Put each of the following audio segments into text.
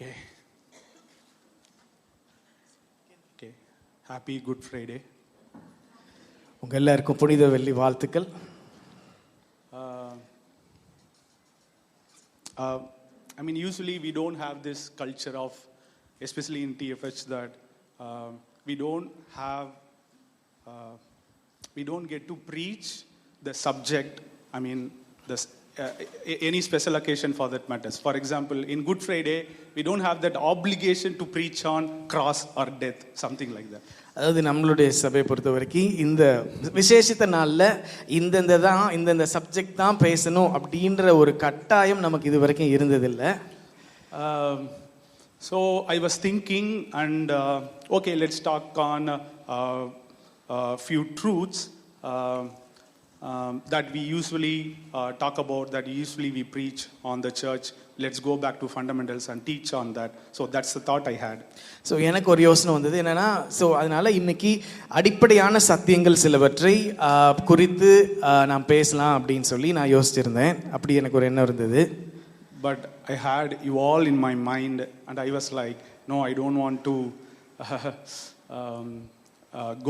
Okay. Okay. Happy Good Friday. உங்க எல்லாருக்கும் புனித வெள்ளி வாழ்த்துக்கள். I mean, usually we don't have this culture of, especially in TFH, that we don't get to preach the subject. I mean, any special occasion for that matters. For example, in Good Friday, we don't have that obligation to preach on cross or death, something like that. அதாவது நம்மளுடைய சபையை பொறுத்த வரைக்கும் இந்த விசேஷித்த நாளில் இந்த subject தான் பேசணும் அப்படின்ற ஒரு கட்டாயம் நமக்கு இது வரைக்கும் இருந்ததில்லை. So I was thinking, and okay, let's talk on few truths that we usually talk about, that usually we preach on the church. Let's go back to fundamentals and teach on that. So that's the thought I had. So எனக்கு ஒரு யோசனை வந்தது என்னன்னா, so அதனால இன்னைக்கு அடிப்படையான சத்தியங்கள் சிலவற்றை குறித்து நான் பேசலாம் அப்படின்னு சொல்லி நான் யோசிச்சிருந்தேன். அப்படி எனக்கு ஒரு எண்ணம் இருந்தது. But I had you all in my mind, and I was like, no, I don't want to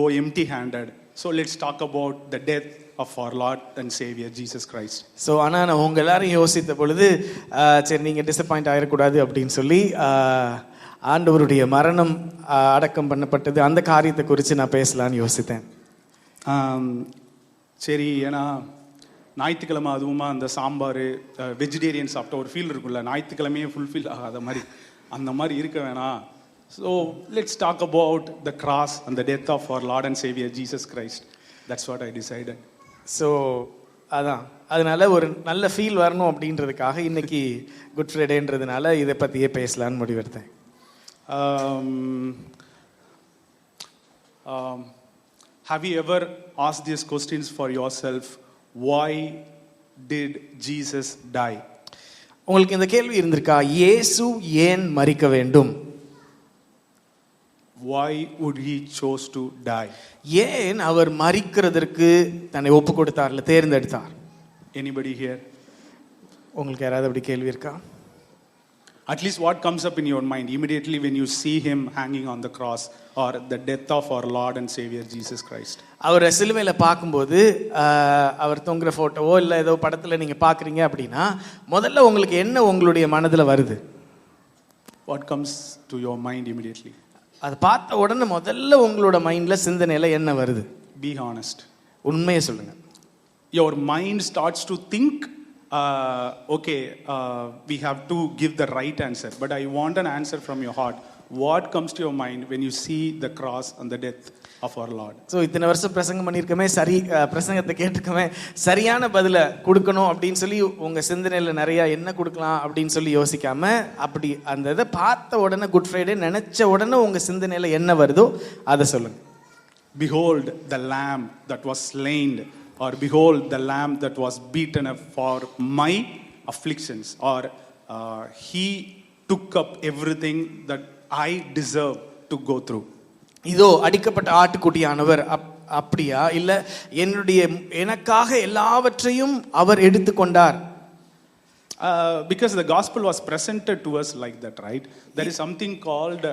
go empty-handed. So let's talk about the death of our Lord and Savior Jesus Christ. So ஆனால் நான் உங்கள் எல்லாரும் யோசித்த பொழுது சரி நீங்கள் disappoint ஆகிடக்கூடாது அப்படின்னு சொல்லி ஆண்டவருடைய மரணம் அடக்கம் பண்ணப்பட்டது அந்த காரியத்தை குறித்து நான் பேசலான்னு யோசித்தேன். சரி, ஏன்னா ஞாயிற்றுக்கிழமை அதுவுமா அந்த சாம்பார் வெஜிடேரியன் சாப்பிட்ட ஒரு ஃபீல் இருக்குல்ல, ஞாயிற்றுக்கிழமையே ஃபுல்ஃபில் ஆகாத மாதிரி, அந்த மாதிரி இருக்க வேணாம். So let's talk about the cross and the death of our Lord and Savior Jesus Christ. That's what I decided. So அதனால ஒரு நல்ல ஃபீல் வரணும் அப்படின்றதுக்காக இன்னைக்கு குட் ஃப்ரைடேன்றதுனால இதை பற்றியே பேசலான்னு முடிவெடுத்தேன். Have you ever asked these questions for yourself? Why did Jesus die? உங்களுக்கு இந்த கேள்வி இருந்திருக்கா? இயேசு ஏன் மரிக்க வேண்டும்? Why would he chose to die? ஏன் அவர் மரிக்கிறதற்கு தன்னை ஒப்பு கொடுத்தார்ல, தேர்ந்தெடுத்தார்? Anybody here? உங்களுக்கு யாராவது அப்படி கேள்வி இருக்கா? At least what comes up in your mind immediately when you see him hanging on the cross or the death of our Lord and Savior Jesus Christ? அவர் சிலுவையில பார்க்கும்போது அவர் தொங்குற போட்டோவோ இல்லை ஏதோ படத்தில் நீங்கள் பார்க்குறீங்க அப்படின்னா முதல்ல உங்களுக்கு என்ன உங்களுடைய மனதில் வருது? What comes to your mind immediately? அதை பார்த்த உடனே முதல்ல உங்களோட மைண்டில் சிந்தனையில் என்ன வருது? Be honest. உண்மையை சொல்லுங்க. Your mind starts to think, okay, we have to give the right answer, but I want an answer from your heart. What comes to your mind when you see the cross and the death of our Lord? So இத்தனை வருஷம் பிரசங்கம் பண்ணியிருக்கமே, பிரசங்கத்தை கேட்டுக்கமே, சரியான பதிலை கொடுக்கணும் அப்படின்னு சொல்லி உங்கள் சிந்தனையில் நிறையா என்ன கொடுக்கலாம் அப்படின்னு சொல்லி யோசிக்காம அப்படி அந்த இதை பார்த்த உடனே குட் ஃப்ரைடே நினச்ச உடனே உங்கள் சிந்தனையில் என்ன வருதோ அதை சொல்லுங்கள். Behold the lamb that was slain, or behold the lamb that was beaten up for my afflictions, or he took up everything that I deserve to go through. இதோ அடிக்கப்பட்ட ஆட்டுக்குட்டியானவர் அப்படியா இல்ல எனக்காக எல்லாவற்றையும் அவர் எடுத்துக்கொண்டார்? Because the gospel was presented to us like that, right? There is something called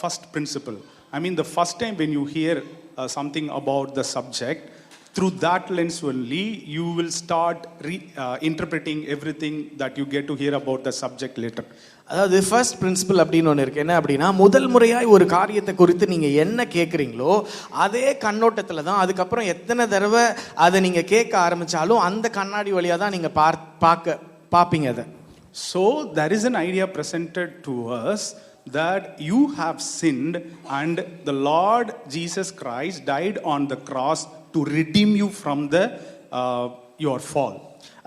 first principle. I mean, the first time when you hear something about the subject, through that lens only you will start interpreting everything that you get to hear about the subject later. அதாவது first principal அப்படின்னு ஒன்று இருக்கு. என்ன அப்படின்னா, முதல் முறையாய் ஒரு காரியத்தை குறித்து நீங்கள் என்ன கேட்குறீங்களோ அதே கண்ணோட்டத்தில் தான் அதுக்கப்புறம் எத்தனை தடவை அதை நீங்கள் கேட்க ஆரம்பித்தாலும் அந்த கண்ணாடி வழியாக தான் நீங்கள் பார்ப்பீங்க அதை. So there is an idea presented to us that you have sinned and the Lord Jesus Christ died on the cross to redeem you from your fall.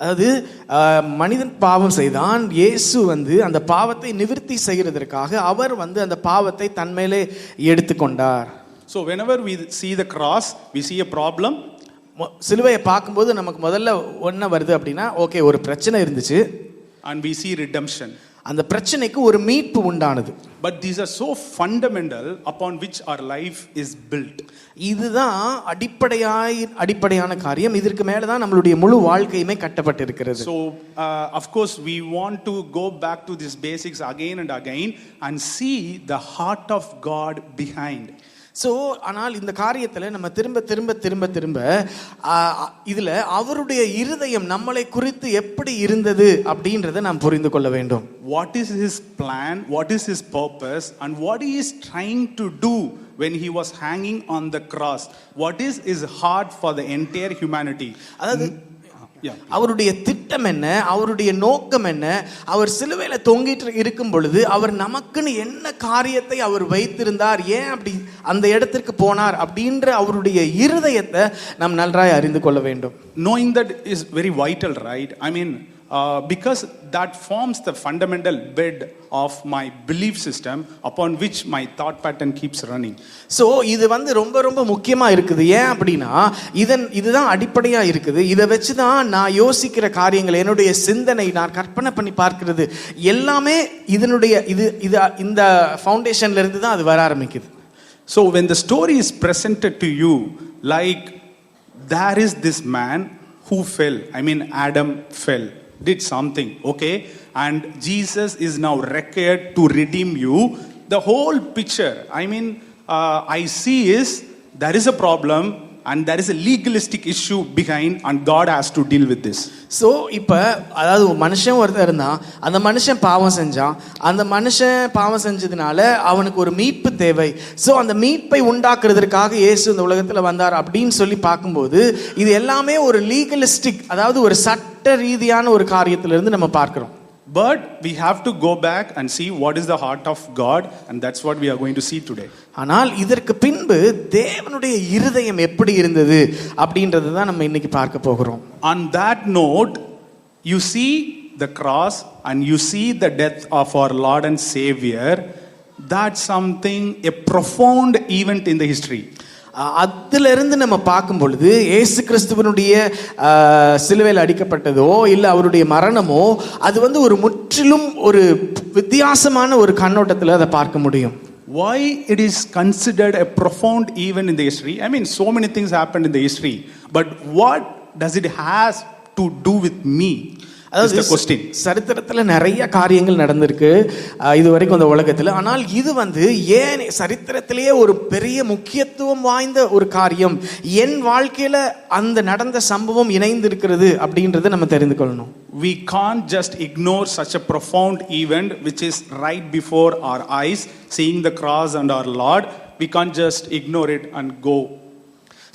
அதாவது மனிதன் பாவம் செய்தான், இயேசு அந்த பாவத்தை நிவர்த்தி செய்கிறதற்காக அவர் அந்த பாவத்தை தன்மேலே எடுத்துக்கொண்டார். So whenever we see the cross, we see a problem. சிலுவையை பார்க்கும்போது நமக்கு முதல்ல என்ன வருது அப்படின்னா, ஓகே ஒரு பிரச்சனை இருந்துச்சு, and we see redemption. அந்த பிரச்சனைக்கு ஒரு மீட்பு உண்டானது. But these are so fundamental upon which our life is built. இதுதான் அடிப்படையான காரியம். இதற்கு மேல தான் நம்மளுடைய முழு வாழ்க்கையுமே கட்டப்பட்டிருக்கிறது. So of course we want to go back to these basics again and again and see the heart of God behind. So ஆனால் இந்த காரியத்தில் நம்ம திரும்ப இதில் அவருடைய இருதயம் நம்மளை குறித்து எப்படி இருந்தது அப்படின்றத நாம் புரிந்து கொள்ள வேண்டும். What is his plan, what is his purpose, and what he is trying to do when he was hanging on the cross? What is his heart for the entire humanity? அதாவது அவருடைய திட்டம் என்ன, அவருடைய நோக்கம் என்ன, அவர் சிலுவையில தொங்கிட்டு இருக்கும் பொழுது அவர் நமக்குன்னு என்ன காரியத்தை அவர் வைத்திருந்தார், ஏன் அப்படி அந்த இடத்திற்கு போனார் அப்படின்ற அவருடைய இருதயத்தை நாம் நன்றாய் அறிந்து கொள்ள வேண்டும். Knowing that is very vital, right? I mean, because that forms the fundamental bed of my belief system upon which my thought pattern keeps running. So இது ரொம்ப முக்கியமாக இருக்குது. ஏன் அப்படின்னா இதுதான் அடிப்படையாக இருக்குது. இதை வச்சு தான் நான் யோசிக்கிற காரியங்கள், என்னுடைய சிந்தனை, நான் கற்பனை பண்ணி பார்க்கிறது எல்லாமே இந்த ஃபவுண்டேஷன்ல இருந்து தான் அது வர ஆரம்பிக்குது. So when the story is presented to you like there is this man who fell, I mean Adam fell, did something, okay, and Jesus is now required to redeem you, the whole picture, I mean, I see is there is a problem and there is a legalistic issue behind and God has to deal with this. So இப்போ அதாவது மனுஷன் ஒருத்தர் இருந்தான், அந்த மனுஷன் பாவம் செஞ்சான், அந்த மனுஷன் பாவம் செஞ்சதுனால அவனுக்கு ஒரு மீட்பு தேவை. ஸோ அந்த மீட்பை உண்டாக்குறதுக்காக இயேசு இந்த உலகத்தில் வந்தார் அப்படின்னு சொல்லி பார்க்கும்போது இது எல்லாமே ஒரு லீகலிஸ்டிக், அதாவது ஒரு சட்ட ரீதியான ஒரு காரியத்திலிருந்து நம்ம பார்க்கிறோம். But we have to go back and see what is the heart of God, and that's what we are going to see today. ஆனால் இதற்கு பின்பு தேவனுடைய இருதயம் எப்படி இருந்தது அப்படின்றது தான் நம்ம இன்னைக்கு பார்க்க போகிறோம். On that note, you see the cross and you see the death of our Lord and Savior. That's something, a profound event in the history. அதிலிருந்து நம்ம பார்க்கும் பொழுது இயேசு கிறிஸ்துவனுடைய சிலுவையில் அடிக்கப்பட்டதோ இல்லை அவருடைய மரணமோ அது ஒரு முற்றிலும் ஒரு வித்தியாசமான ஒரு கண்ணோட்டத்தில் அதை பார்க்க முடியும். Why it is considered a profound event in the history? I mean, so many things happened in the history, but what does it has to do with me? அதாவது சரித்திரத்தில் நிறைய காரியங்கள் நடந்திருக்கு இது வரைக்கும் அந்த உலகத்தில். ஆனால் இது ஏன் சரித்திரத்திலேயே ஒரு பெரிய முக்கியத்துவம் வாய்ந்த ஒரு காரியம், என் வாழ்க்கையில் அந்த நடந்த சம்பவம் இணைந்து இருக்கிறது அப்படின்றத நம்ம தெரிந்து கொள்ளணும். We can't just ignore such a profound event which is right before our eyes, seeing the cross and our Lord. We can't just ignore it and go.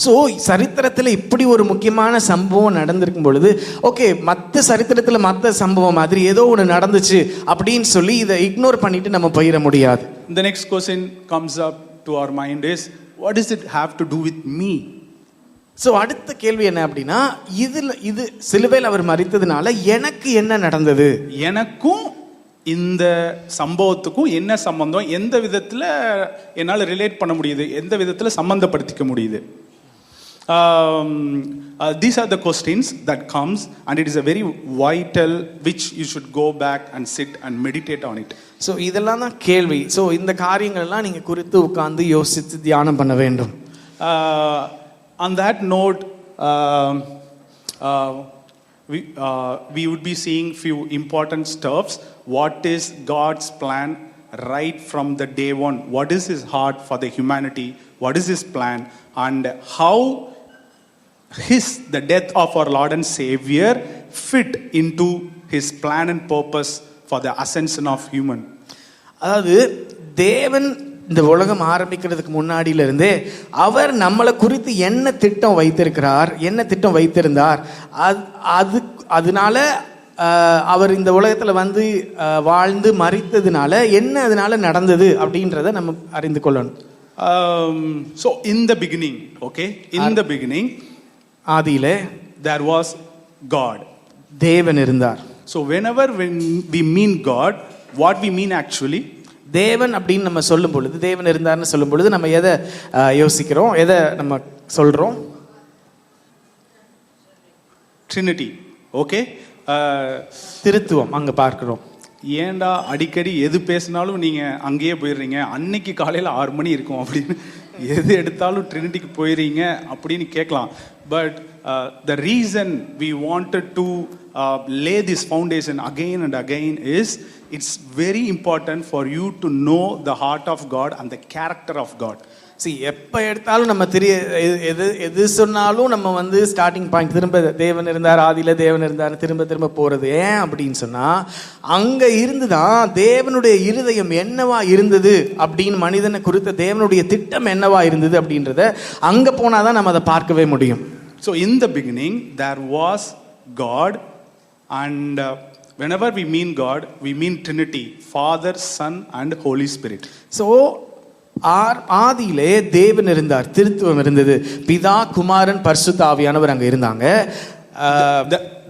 So சரித்திரத்தில் இப்படி ஒரு முக்கியமான சம்பவம் நடந்திருக்கும் பொழுது ஓகே, மற்ற சரித்திரத்தில் மற்ற சம்பவம் மாதிரி ஏதோ ஒன்று நடந்துச்சு அப்படின்னு சொல்லி இதை இக்னோர் பண்ணிட்டு நம்ம போயிட முடியாது. The next question comes up to our mind is, what does it have to do with me? So அடுத்த கேள்வி என்ன அப்படின்னா, இது சிலுவையில் அவர் மரித்ததுனால எனக்கு என்ன நடந்தது, எனக்கும் இந்த சம்பவத்துக்கும் என்ன சம்பந்தம், எந்த விதத்தில் என்னால் ரிலேட் பண்ண முடியுது, எந்த விதத்தில் சம்பந்தப்படுத்திக்க முடியுது. These are the questions that comes, and it is a very vital which you should go back and sit and meditate on it. So இதெல்லாம் தான் கேள்வி. ஸோ இந்த காரியங்கள்லாம் நீங்கள் குறித்து உட்கார்ந்து யோசித்து தியானம் பண்ண வேண்டும். On that note, we would be seeing few important stuffs. What is God's plan right from the day one? What is his heart for the humanity? What is his plan? And how the death of our Lord and Savior fit into his plan and purpose for the ascension of human. அதாவது தேவன் இந்த உலகம் ஆரம்பிக்கிறதுக்கு முன்னாடியிலிருந்தே அவர் நம்மளை குறித்து என்ன திட்டம் வைத்திருக்கிறார், என்ன திட்டம் வைத்திருந்தார், அதனால அவர் இந்த உலகத்தில் வாழ்ந்து மரித்ததுனால என்ன அதனால நடந்தது அப்படின்றத நம்ம அறிந்து கொள்ளணும். So in the beginning, okay, in the beginning, ஆதியிலே there was God. தேவன் இருந்தார். So when we mean God, what we mean actually, தேவன் அப்படின்னு நம்ம சொல்லும் பொழுது, தேவன் இருந்தார்னு சொல்லும் பொழுது நம்ம எதை யோசிக்கிறோம், எதை நம்ம சொல்றோம்? Trinity, okay, திருத்துவம் அங்க பார்க்கிறோம். ஏன்டா அடிக்கடி எது பேசினாலும் நீங்கள் அங்கேயே போயிடுறீங்க, அன்னைக்கு காலையில் 6 மணி இருக்கும் அப்படின்னு எது எடுத்தாலும் ட்ரினிட்டிக்கு போயிடுறீங்க அப்படின்னு கேட்கலாம். But the reason we wanted to lay this foundation again and again is it's very important for you to know the heart of God and the character of God. எப்போ எடுத்தாலும் நம்ம எது சொன்னாலும் நம்ம வந்து ஸ்டார்டிங் பாயிண்ட் திரும்ப தேவன் இருந்தார், ஆதியில தேவன் இருந்தார் திரும்ப திரும்ப போறது. ஏன் அப்படின்னு சொன்னா அங்க இருந்துதான் தேவனுடைய இருதயம் என்னவா இருந்தது அப்படின்னு, மனிதனை குறித்த தேவனுடைய திட்டம் என்னவா இருந்தது அப்படின்றத அங்க போனாதான் நம்ம அதை பார்க்கவே முடியும். So in the beginning there was God, and whenever we mean God we mean Trinity, Father, Son and Holy Spirit. So ஆதியிலே தேவன் இருந்தார், திருத்துவம் இருந்தது, பிதா குமாரன் பரிசுத்த ஆவியானவர் அங்க இருந்தாங்க.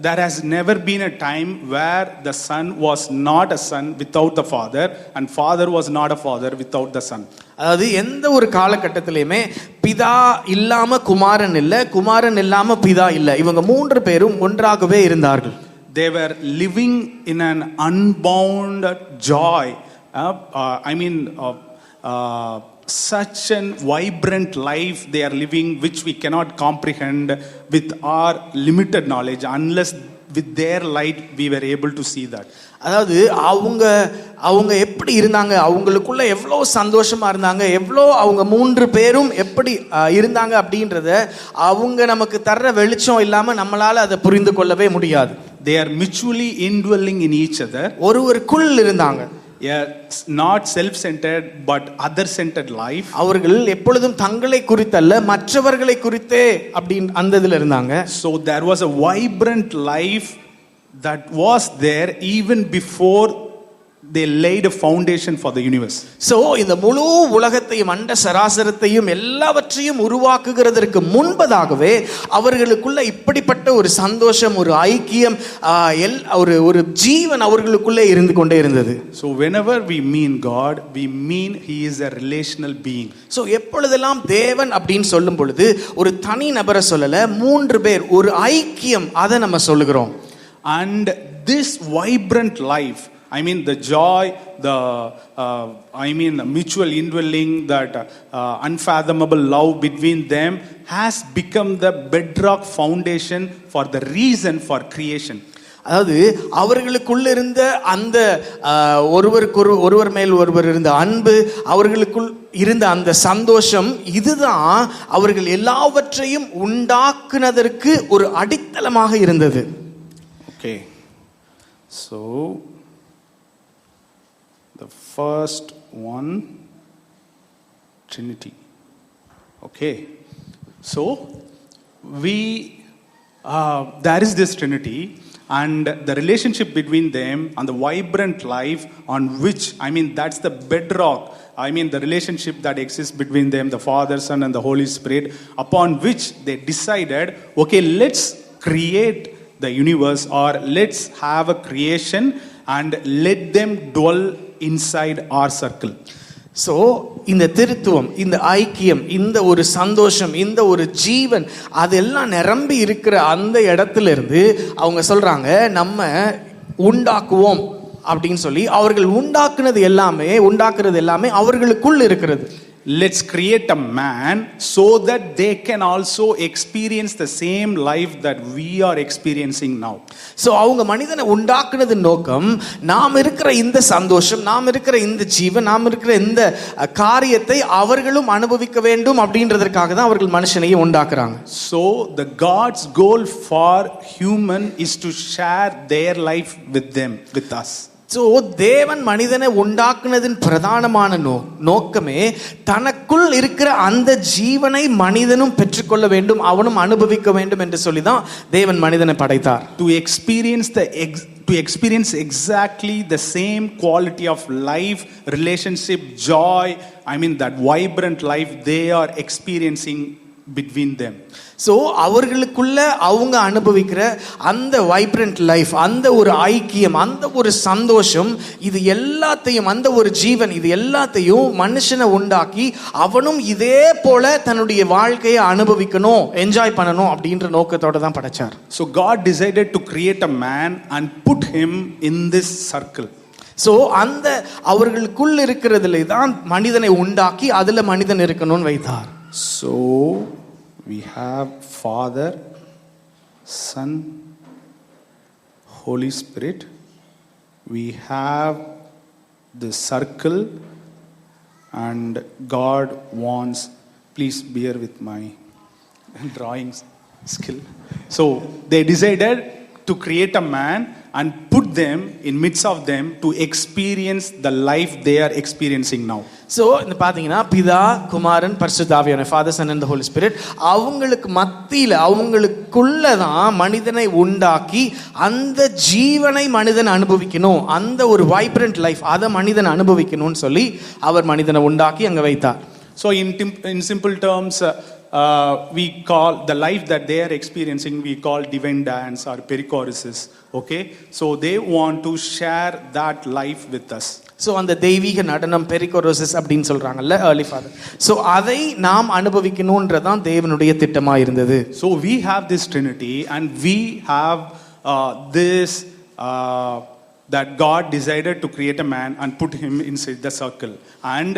There has never been a time where the Son was not a son without the Father, and Father was not a father without the Son. அதாவது எந்த ஒரு காலகட்டத்திலையுமே பிதா இல்லாம குமாரன் இல்ல, குமாரன் இல்லாம பிதா இல்ல, இவங்க 3 பேரும் ஒன்றாகவே இருந்தார்கள். They were living in an unbound joy. Such an vibrant life they are living, which we cannot comprehend with our limited knowledge, unless with their light we were able to see that. அதாவது அவங்க எப்படி இருந்தாங்க, அவங்களுக்குள்ள எவ்வளோ சந்தோஷமா இருந்தாங்க, எவ்வளோ அவங்க 3 பேரும் எப்படி இருந்தாங்க அப்படின்றத அவங்க நமக்கு தர்ற வெளிச்சம் இல்லாம நம்மளால அதை புரிந்து கொள்ளவே முடியாது. They are mutually indwelling in each other. ஒருவருக்குள் இருந்தாங்க. Not self-centered but other-centered life. அவர்கள் எப்பொழுதும் தங்களை குறித்தல்ல மற்றவர்களை குறித்தே அப்படின்னு அந்த இதுல இருந்தாங்க. So there was a vibrant life that was there even before they laid a foundation for the universe. So இந்த முழு உலகத்தையும் அண்ட சராசரத்தையும் எல்லாவற்றையும் உருவாக்குகிறதற்கு முன்பதாகவே அவர்களுக்குள்ள இப்படிப்பட்ட ஒரு சந்தோஷம், ஒரு ஐக்கியம், ஒரு ஜீவன் அவர்களுக்குள்ளே இருந்து கொண்டே இருந்தது. So whenever we mean God, we mean he is a relational being. So எப்பொழுதெல்லாம் தேவன் அப்படின்னு சொல்லும் பொழுது ஒரு தனி நபரை சொல்லல, 3 பேர், ஒரு ஐக்கியம், அதை நம்ம சொல்லுகிறோம். And this vibrant life, the joy, the mutual indwelling, that unfathomable love between them has become the bedrock foundation for the reason for creation. அதாவது அவர்களுக்குள்ள இருந்த அந்த ஒருவர் மேல் ஒருவர் இருந்த அன்பு, அவர்களுக்குள் இருந்த அந்த சந்தோஷம், இதுதான் அவர்கள் எல்லாவற்றையும் உண்டாக்குனதற்கு ஒரு அடித்தளமாக இருந்தது. Okay, so the first one, Trinity. Okay, so there is this Trinity, and the relationship between them and the vibrant life on which, that's the bedrock. The relationship that exists between them, the Father, Son and the Holy Spirit, upon which they decided, okay, let's create the universe, or let's have a creation and let them dwell inside our circle. So இந்த திருத்துவம், இந்த ஐக்கியம், இந்த ஒரு சந்தோஷம், இந்த ஒரு ஜீவன், அதெல்லாம் நிரம்பி இருக்கிற அந்த இடத்துல இருந்து அவங்க சொல்றாங்க, நம்ம உண்டாக்குவோம் அப்படின்னு சொல்லி அவர்கள் உண்டாக்குறது எல்லாமே அவர்களுக்குள் இருக்கிறது. Let's create a man so that they can also experience the same life that we are experiencing now. So அவங்க மனிதனை உண்டாக்குனது நோக்கம், நாம் இருக்கிற இந்த சந்தோஷம், நாம் இருக்கிற இந்த ஜீவன், நாம் இருக்கிற இந்த காரியத்தை அவர்களும் அனுபவிக்க வேண்டும் அப்படின்றதற்காக தான் அவர்கள் மனுஷனையே உண்டாக்குறாங்க. So the God's goal for human is to share their life with them, with us. So தேவன் மனிதனை உண்டாக்குனதின் பிரதானமான நோக்கமே தனக்குள் இருக்கிற அந்த ஜீவனை மனிதனும் பெற்றுக்கொள்ள வேண்டும், அவனும் அனுபவிக்க வேண்டும் என்று சொல்லிதான் தேவன் மனிதனை படைத்தார். To experience exactly the same quality of life, relationship, joy, that vibrant life they are experiencing between them. So அவர்களுக்குள்ள அவங்க அனுபவிக்கிற அந்த வைப்ரண்ட் லைஃப், அந்த ஒரு ஐக்கியம், அந்த ஒரு சந்தோஷம், இது எல்லாத்தையும், அந்த ஒரு ஜீவன், இது எல்லாத்தையும் மனுஷனை உண்டாக்கி அவனும் இதே போல தன்னுடைய வாழ்க்கையை அனுபவிக்கணும், என்ஜாய் பண்ணணும் அப்படின்ற நோக்கத்தோட தான் படைச்சார். So God decided to create a man and put him in this circle. So அந்த அவர்களுக்குள் இருக்கிறதுல தான் மனிதனை உண்டாக்கி அதுல மனிதன் இருக்கணும்னு வைத்தார். So we have Father, Son, Holy Spirit. We have the circle, and God wants, please bear with my drawing skill. So they decided to create a man and put them in midst of them to experience the life they are experiencing now. So இந்த பார்த்தீங்கன்னா பிதா, குமாரன், பரிசுத்த ஆவியானவர், father, son and holy spirit, அவங்களுக்கு மத்தியில் அவங்களுக்குள்ள தான் மனிதனை உண்டாக்கி அந்த ஜீவனை மனிதன் அனுபவிக்கணும், அந்த ஒரு வைப்ரண்ட் லைஃப் அதை மனிதன் அனுபவிக்கணும்னு சொல்லி அவர் மனிதனை உண்டாக்கி அங்கே வைத்தார். So in simple terms, we call the life that they are experiencing, we call divine dance or perichoresis. Okay, so they want to share that life with us. So அந்த தெய்வீக நடனம் பெரிகோரோசிஸ் அப்படின்னு சொல்றாங்கல்ல ஏர்லி ஃபாதர், ஸோ அதை நாம் அனுபவிக்கணுன்றதான் தேவனுடைய திட்டமாக இருந்தது. So we have this Trinity, and we have this that God decided to create a man and put him inside the circle, and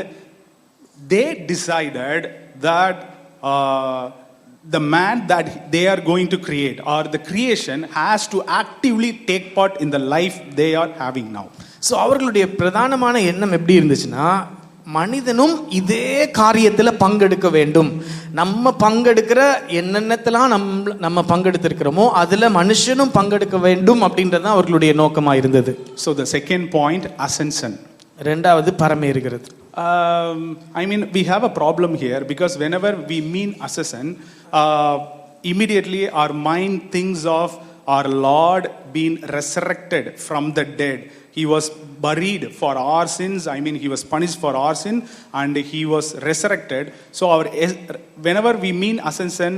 they decided that the man that they are going to create, or the creation, has to actively take part in the life they are having now. So அவர்களுடைய பிரதானமான எண்ணம் எப்படி இருந்துச்சுன்னா, மனிதனும் இதே காரியத்தில் பங்கெடுக்க வேண்டும். நம்ம பங்கெடுக்கிற என்னென்னத்தெல்லாம் நம்ம பங்கெடுத்திருக்கிறோமோ அதில் மனுஷனும் பங்கெடுக்க வேண்டும் அப்படின்றது அவர்களுடைய நோக்கமாக இருந்தது. So the second point, ascension. ரெண்டாவது பரமேறுகிறது. I mean, we have a problem here, because whenever we mean ascension, immediately our mind thinks of our Lord being resurrected from the dead. He was buried for our sins. I mean, he was punished for our sin, and he was resurrected. So whenever we mean ascension,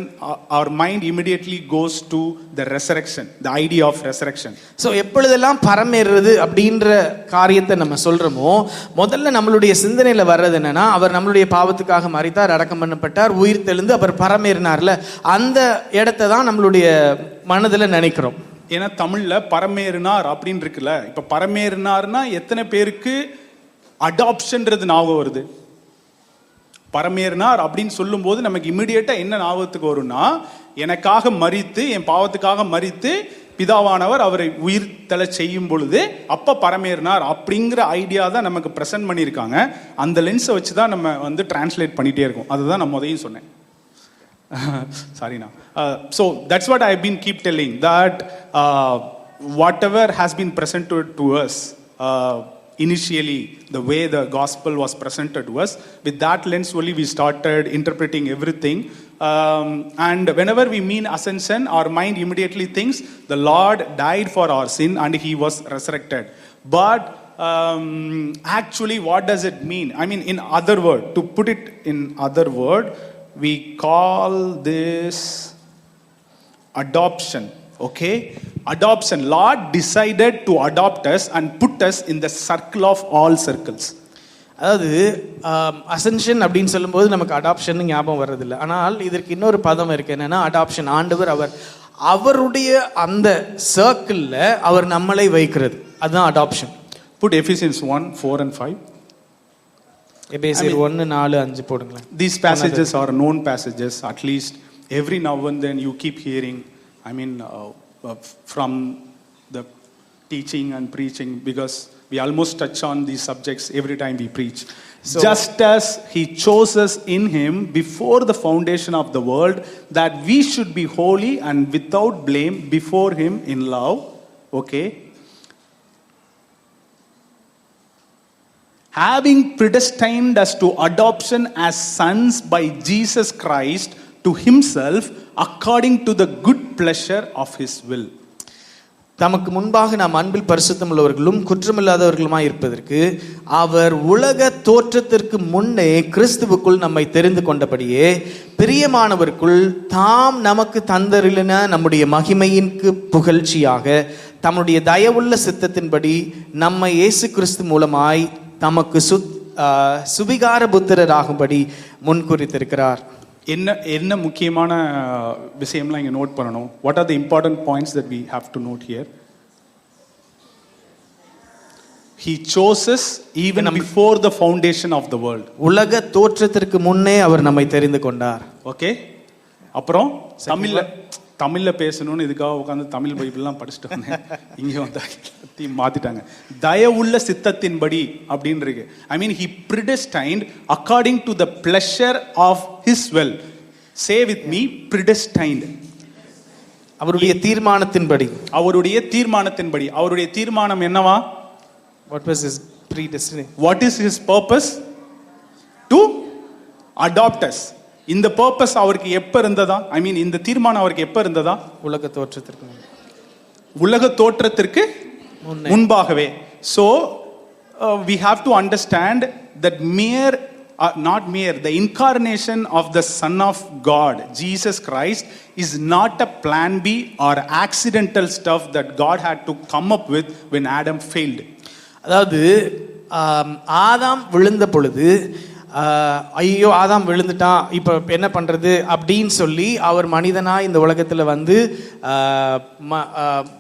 our mind immediately goes to the resurrection, the idea of resurrection. So எப்பொழுதெல்லாம் பரமேறுறது அப்படின்ற காரியத்தை நம்ம சொல்றோமோ, முதல்ல நம்மளுடைய சிந்தனையில் வர்றது என்னன்னா, அவர் நம்மளுடைய பாவத்துக்காக மரித்தார், அடக்கம் பண்ணப்பட்டார், உயிர் தெழுந்து அவர் பரமேறினார்ல, அந்த இடத்தை தான் நம்மளுடைய மனதில் நினைக்கிறோம். ஏன்னா தமிழ்ல பரமேறினார் அப்படின்னு இருக்குல்ல, இப்ப பரமேறினார்னா எத்தனை பேருக்கு அடாப்ஷன்றது ஞாபகம் வருது? பரமேறினார் அப்படின்னு சொல்லும் போது நமக்கு இமிடியேட்டா என்ன ஞாபகத்துக்கு வரும்னா, எனக்காக மரித்து, என் பாவத்துக்காக மரித்து பிதாவானவர் அவரை உயிர் தலை செய்யும் பொழுது அப்ப பரமேறினார் அப்படிங்கிற ஐடியா தான் நமக்கு பிரசன்ட் பண்ணியிருக்காங்க. அந்த லென்ஸை வச்சு தான் நம்ம டிரான்ஸ்லேட் பண்ணிட்டே இருக்கோம். அதுதான் நான் முதலையும் சொன்னேன். Sorry now. So that's what I've been keep telling, that whatever has been presented to us initially, the way the gospel was presented to us, with that lens only we started interpreting everything. And whenever we mean ascension, our mind immediately thinks the Lord died for our sin and he was resurrected. But actually, what does it mean? I mean, in other word, to put it in other word, we call this adoption. Okay, adoption. Lord decided to adopt us and put us in the circle of all circles. அதாவது Ascension அப்படின்னு சொல்லும்போது நமக்கு adoption ஞாபகம் வர்றதில்லை. ஆனால் இதற்கு இன்னொரு பதம் இருக்கு, என்னன்னா அடாப்ஷன். ஆண்டவர் அவருடைய அந்த சர்க்கிளில் அவர் நம்மளை வைக்கிறது, அதுதான் அடாப்ஷன். Put Ephesians 1:4 and 5. எபேசியர் 1:4-5 போடுங்களேன். These passages are known passages. At least every now and then you keep hearing, I mean, from the teaching and preaching, because we almost touch on these subjects every time we preach. So, just as he chose us in him before the foundation of the world, that we should be holy and without blame before him in love. Okay, having predestined us to adoption as sons by Jesus Christ to himself according to the good pleasure of his will. தமக்கு முன்பாக நாம் அன்பில் பரிசுத்தம் உள்ளவர்களும் குற்றமில்லாதவர்களுமாய் இருப்பதற்கு அவர் உலக தோற்றத்திற்கு முன்னே கிறிஸ்துவுக்குள் நம்மை தெரிந்து கொண்டபடியே பிரியமானவருக்குள் தாம் நமக்கு தந்தருளின நம்முடைய மகிமையின்கு புகழ்ச்சியாக தம்முடைய தயவுள்ள சித்தத்தின்படி நம்மை இயேசு கிறிஸ்து மூலமாய் தமக்கு சுவிகார புத்திரராகும்படி முன்குறித்திருக்கிறார். என்ன முக்கியமான விஷயம்லாம் இங்க நோட் பண்ணணும்? What are the important points that we have to note here? He chose us even before the foundation of the world. உலக தோற்றத்திற்கு முன்னே அவர் நம்மை தெரிந்து கொண்டார். ஓகே, அப்புறம் தமிழ்ல பேசணும்னு இதுக்காக உட்காந்து தமிழ் பைபிள்லாம் படிச்சுட்டு வந்தேன். இங்கே வந்து மாத்திட்டாங்க. தயவுள்ள சித்தத்தின்படி அப்படின்னு இருக்கு. ஐ மீன், he predestined according to the pleasure of his will. Say with me, predestined. அவருடைய தீர்மானத்தின்படி. அவருடைய தீர்மானத்தின்படி. அவருடைய தீர்மானம் என்னவா? What was his predestination? What is his purpose? To adopt us. இந்த purpose அவருக்கு எப்ப இருந்ததா? ஐ மீன், இந்த தீர்மானம் அவருக்கு எப்ப இருந்ததா? உலக தோற்றத்திற்கு முன்னே. உலக தோற்றத்திற்கு முன்பாகவே. So we have to understand that the incarnation of the Son of God, Jesus Christ, is not a plan B or accidental stuff that God had to come up with when Adam failed. அதாவது ஆதாம் விழுந்த பொழுது ஐயோ ஆதாம் விழுந்துட்டான் இப்போ என்ன பண்றது அப்படின்னு சொல்லி அவர் மனிதனாய் இந்த உலகத்துல வந்து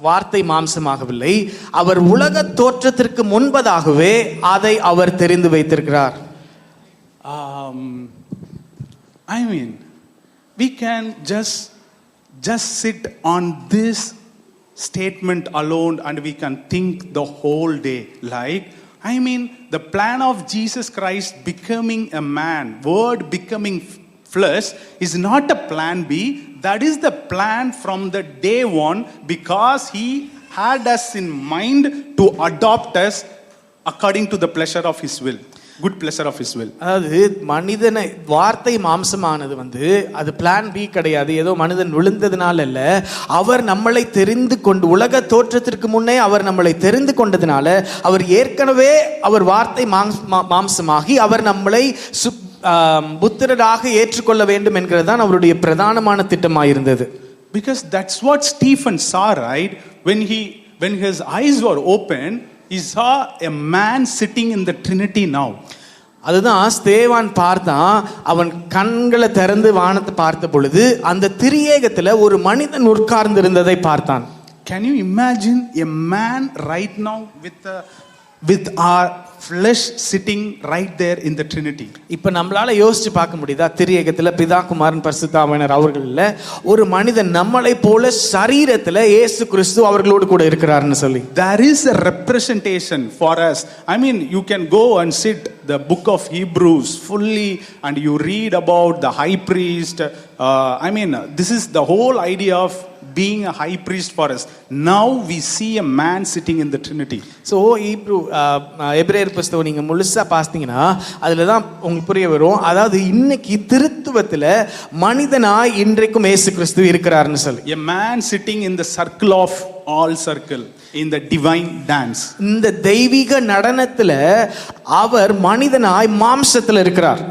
வார்த்தை மாம்சமாகவில்லை. அவர் உலக தோற்றத்திற்கு முன்பதாகவே அதை அவர் தெரிந்து வைத்திருக்கிறார். I mean, we can just sit on this statement alone and we can think the whole day. Like, I mean, the plan of Jesus Christ becoming a man, word becoming flesh, is not a plan B. That is the plan from the day one, because he had us in mind to adopt us according to the pleasure of his will. Good pleasure of his will. அதாவது மனிதனை வார்த்தை மாம்சமானது வந்து அது plan B கிடையாது. ஏதோ மனிதன் விழுந்ததுனால இல்ல, அவர் நம்மளை தெரிந்து கொண்டு உலக தோற்றத்திற்கு முன்னே அவர் நம்மளை தெரிந்து கொண்டதுனால அவர் ஏற்கனவே அவர் வார்த்தை மாம்சமாகி அவர் நம்மளை புத்திரராக ஏற்றுக்கொள்ள வேண்டும் என்கிறது தான் அவருடைய பிரதானமான திட்டமாயிருந்தது. Because that's what Stephen saw, right? When his eyes were open, he saw a man sitting in the Trinity now. அதுதான் ஸ்தேவான் பார்த்தான். அவன் கண்களை திறந்து வானத்தை பார்த்த பொழுது அந்த திரியேகத்துல ஒரு மனிதன் உட்கார்ந்து இருந்ததை பார்த்தான். Can you imagine a man right now with our flesh sitting right there in the Trinity? இப்ப நம்மளால யோசிச்சு பார்க்க முடியுதா? திரியேகத்துல பிதா குமாரன் பரிசுத்த ஆவியானவர் அவர்கள்ல ஒரு மனிதன் நம்மளை போல சரீரத்துல இயேசு கிறிஸ்து அவர்களோடு கூட இருக்கிறார்னு சொல்லி. There is a representation for us. I mean, you can go and sit the book of Hebrews fully and you read about the high priest. I mean, this is the whole idea of being a high priest for us. Now we see a man sitting in the Trinity. So எபிரேயர் புத்தகம் நீங்க முழுசா பார்த்தீங்கன்னா அதுல தான் உங்களுக்கு புரிய வரும். அதாவது இன்னைக்கு திருத்துவத்துல மனிதனாய் இன்றைக்கும் இயேசு கிறிஸ்து இருக்கிறார்னு சொல்லி. A man sitting in the circle of all circle, in the divine dance. இந்த தெய்வீக நடனத்துல அவர் மனிதனாய் மாம்சத்துல இருக்கிறார்.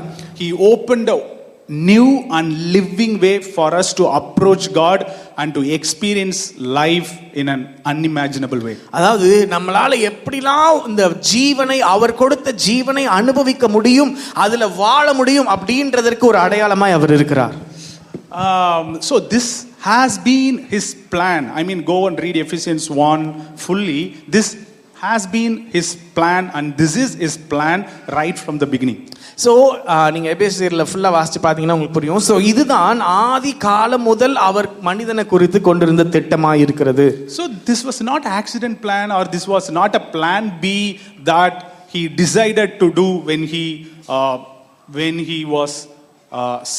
He opened a new and living way for us to approach God and to experience life in an unimaginable way. அதாவது நம்மளால எப்படிலாம் இந்த ஜீவனை அவர் கொடுத்த ஜீவனை அனுபவிக்க முடியும், அதுல வாழ முடியும் அப்படின்றதற்கு ஒரு அடையாளமாய் அவர் இருக்கிறார். So this has been his plan. I mean, go and read Ephesians 1 fully. This has been his plan and this is his plan right from the beginning. So நீங்கள் எபேசியர்ல ஃபுல்லாக வாசித்து பார்த்தீங்கன்னா உங்களுக்கு புரியும். ஸோ இதுதான் ஆதி காலம் முதல் அவர் மனிதனை குறித்து கொண்டிருந்த திட்டமாக இருக்கிறது. So this was not accident plan or this was not a plan B that he decided to do when he was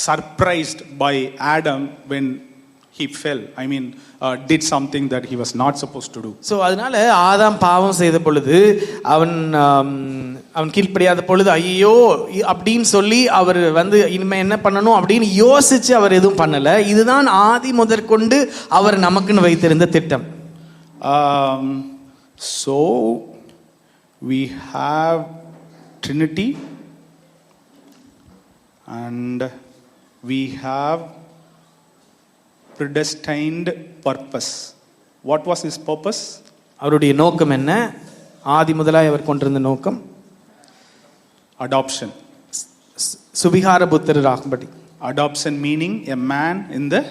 surprised by Adam when he fell. I mean, did something that he was not supposed to do. So அதனால ஆதாம் பாவம் செய்த பொழுது அவன் கீழ்ப்படியாத பொழுது ஐயோ அப்படின்னு சொல்லி அவர் வந்து இனிமே என்ன பண்ணணும் அப்படின்னு யோசிச்சு அவர் எதுவும் பண்ணல. இதுதான் ஆதி முதற்கொண்டு அவர் நமக்குன்னு வைத்திருந்த திட்டம். So we have Trinity and we have predestined purpose. What was his purpose? அவருடைய நோக்கம் என்ன? ஆதி முதலாய் அவர் கொண்டிருந்த நோக்கம் adoption. சுவிகார புத்திரராகும்படி. Adoption meaning a man in the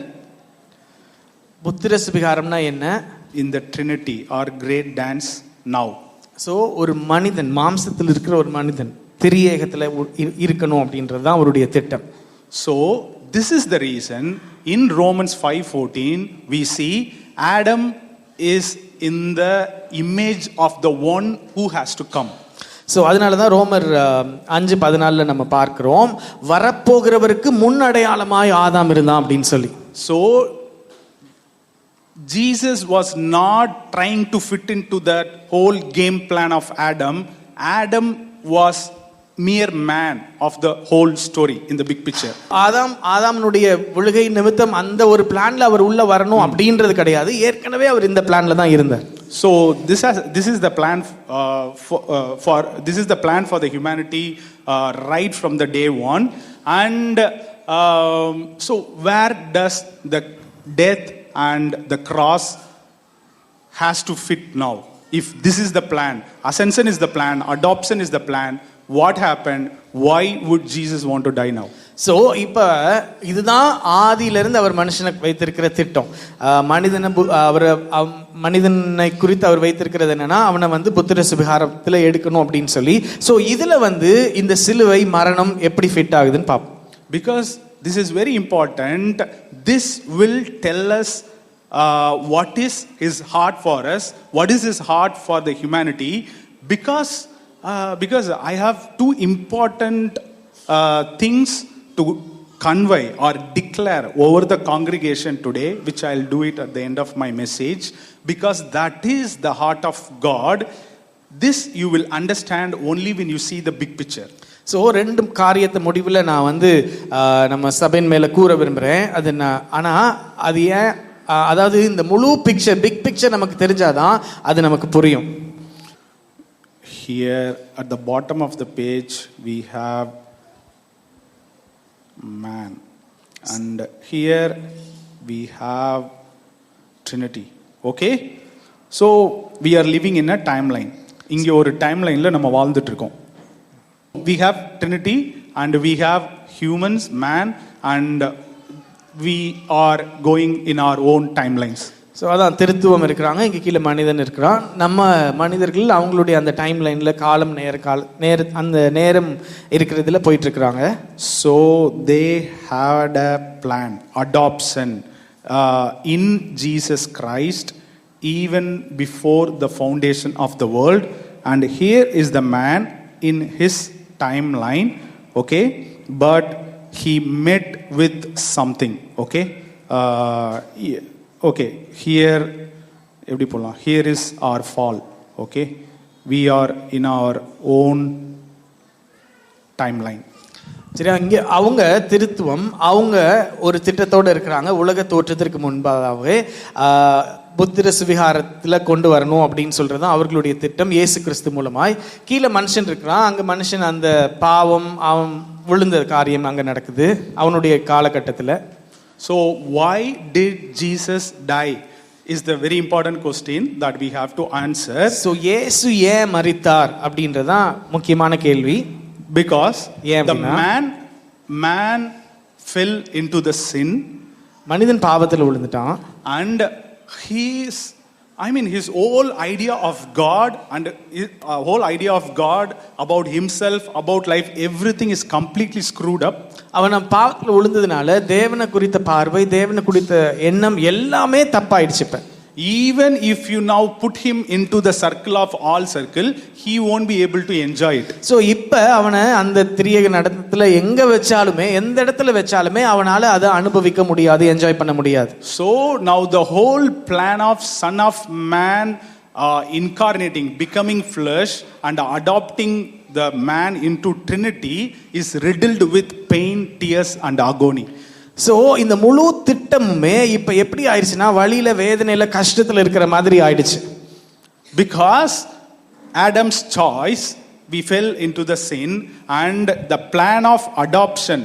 புத்திர சுவிகாரம்னா என்ன? In the Trinity or great dance now. So ஒரு மனிதன், மாம்சத்தில் இருக்கிற ஒரு மனிதன் திரியேகத்தில் இருக்கணும் அப்படின்றது தான் அவருடைய திட்டம். So this is the reason in Romans 5:14 we see Adam is in the image of the one who has to come. So அதனால தான் ரோமர் 5:14 நம்ம பார்க்கிறோம், வரப்போகிறவருக்கு முன் அடையாளமாய் ஆதாம் இருந்தான் அப்படின்னு சொல்லி. So Jesus was not trying to fit into that whole game plan of Adam. Adam was mere man of the whole story in the big picture. ஆதாம்னுடைய விழுகை நிமித்தம் அந்த ஒரு பிளான்ல அவர் உள்ள வரணும் அப்படின்றது கிடையாது. ஏற்கனவே அவர் இந்த பிளான்ல தான் இருந்தார். So this is the plan this is the plan for the humanity right from the day one. And so where does the death and the cross has to fit now? If this is the plan, ascension is the plan, adoption is the plan, what happened? Why would Jesus want to die now? So இப்போ இதுதான் ஆதியிலிருந்து அவர் மனுஷனுக்கு வைத்திருக்கிற திட்டம். மனிதனை குறித்து அவர் வைத்திருக்கிறது என்னன்னா, அவனை வந்து புத்திர சுவிகாரத்தில் எடுக்கணும் அப்படின்னு சொல்லி. ஸோ இதில் வந்து இந்த சிலுவை மரணம் எப்படி ஃபிட் ஆகுதுன்னு பார்ப்போம். Because this is very important. This will tell us what is his heart for us, what is his heart for the humanity. Because I have two important things to convey or declare over the congregation today, which I'll do it at the end of my message, because that is the heart of God. This you will understand only when you see the big picture. So ரெண்டு காரியத்தை முடிவில் நான் வந்து நம்ம சபையின் மேலே கூற விரும்புகிறேன். அது ஆனால் அது ஏன், அதாவது இந்த முழு பிக்சர், பிக் பிக்சர் நமக்கு தெரிஞ்சாதான் அது நமக்கு புரியும். Here at the bottom of the page we have man, and here we have Trinity. Okay, so we are living in a timeline. இங்கே ஒரு டைம்லைனில் நம்ம வாழ்ந்துட்டு இருக்கோம். We have Trinity and we have humans, man, and we are going in our own timelines. So அதான் திருத்துவம் இருக்கிறாங்க, இங்கே கீழே மனிதன் இருக்கிறான். நம்ம மனிதர்கள் அவங்களுடைய அந்த டைம் லைனில் காலம் அந்த நேரம் இருக்கிறதுல போயிட்டு இருக்கிறாங்க. So they had a plan, adoption in Jesus Christ even before the foundation of the world. And here is the man in his timeline, okay, but he met with something, okay. Okay, here எப்படி போலாம், here is our fall, okay, we are in our own timeline. சரி, அங்கே அவங்க திருத்துவம், அவங்க ஒரு திட்டத்தோடு இருக்கிறாங்க. உலக தோற்றத்திற்கு முன்பாகவே புத்திர சுவிகாரத்தில் கொண்டு வரணும் அப்படின்னு சொல்கிறது தான் அவர்களுடைய திட்டம். இயேசு கிறிஸ்து மூலமாய் கீழே மனுஷன் இருக்கிறான், அங்கே மனுஷன் அந்த பாவம் அவன் விழுந்த காரியம் அங்கே நடக்குது அவனுடைய காலகட்டத்தில். So why did Jesus die is the very important question that we have to answer. So இயேசு ஏன் மரித்தார் அப்படின்றது தான் முக்கியமான கேள்வி. Because the man fell into the sin. மனிதன் பாவத்தில் விழுந்துட்டான். And his whole idea of God and his whole idea of God about himself, about life, everything is completely screwed up. அவன் பாவத்தில் விழுந்ததுனால தேவனை குறித்த பார்வை, தேவனை குறித்த எண்ணம் எல்லாமே தப்பாயிடுச்சு. இப்ப even if you now put him into the circle of all circle, he won't be able to enjoy it. So இப்ப அவனை அந்த திரியேக நடனத்துல எங்க வச்சாலுமே, எந்த இடத்துல வச்சாலுமே அவனால அதை அனுபவிக்க முடியாது, என்ஜாய் பண்ண முடியாது. So now the whole plan of Son of Man incarnating, becoming flesh and adopting the man into Trinity is riddled with pain, tears and agony. So இந்த முழு திட்டமுமே இப்போ எப்படி ஆயிடுச்சுன்னா, வழியில வேதனையில கஷ்டத்தில் இருக்கிற மாதிரி ஆயிடுச்சு. Because Adam's choice, we fell into the sin, and the plan of adoption.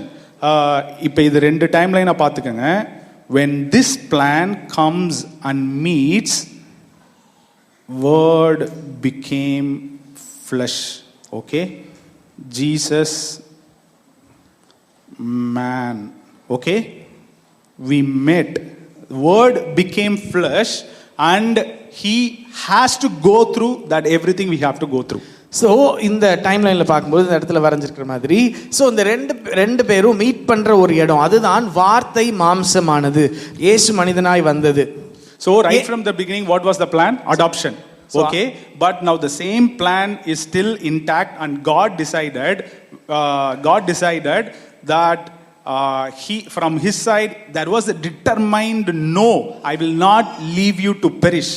இப்போ இது ரெண்டு டைம்லைனை பார்த்துக்கோங்க. When this plan comes and meets, word became flesh. Okay, Jesus, man. Okay, we met. Word became flesh and he has to go through that everything we have to go through. So இந்த time லைனில் பார்க்கும்போது இந்த இடத்துல வரைஞ்சிருக்கிற மாதிரி so இந்த ரெண்டு பேரும் meet பண்ணுற ஒரு இடம், அதுதான் வார்த்தை மாம்சமானது, இயேசு மனிதனாய் வந்தது. So right from the beginning, what was the plan? Adoption. Okay, but now the same plan is still intact, and God decided that he, from his side, there was a determined no, I will not leave you to perish.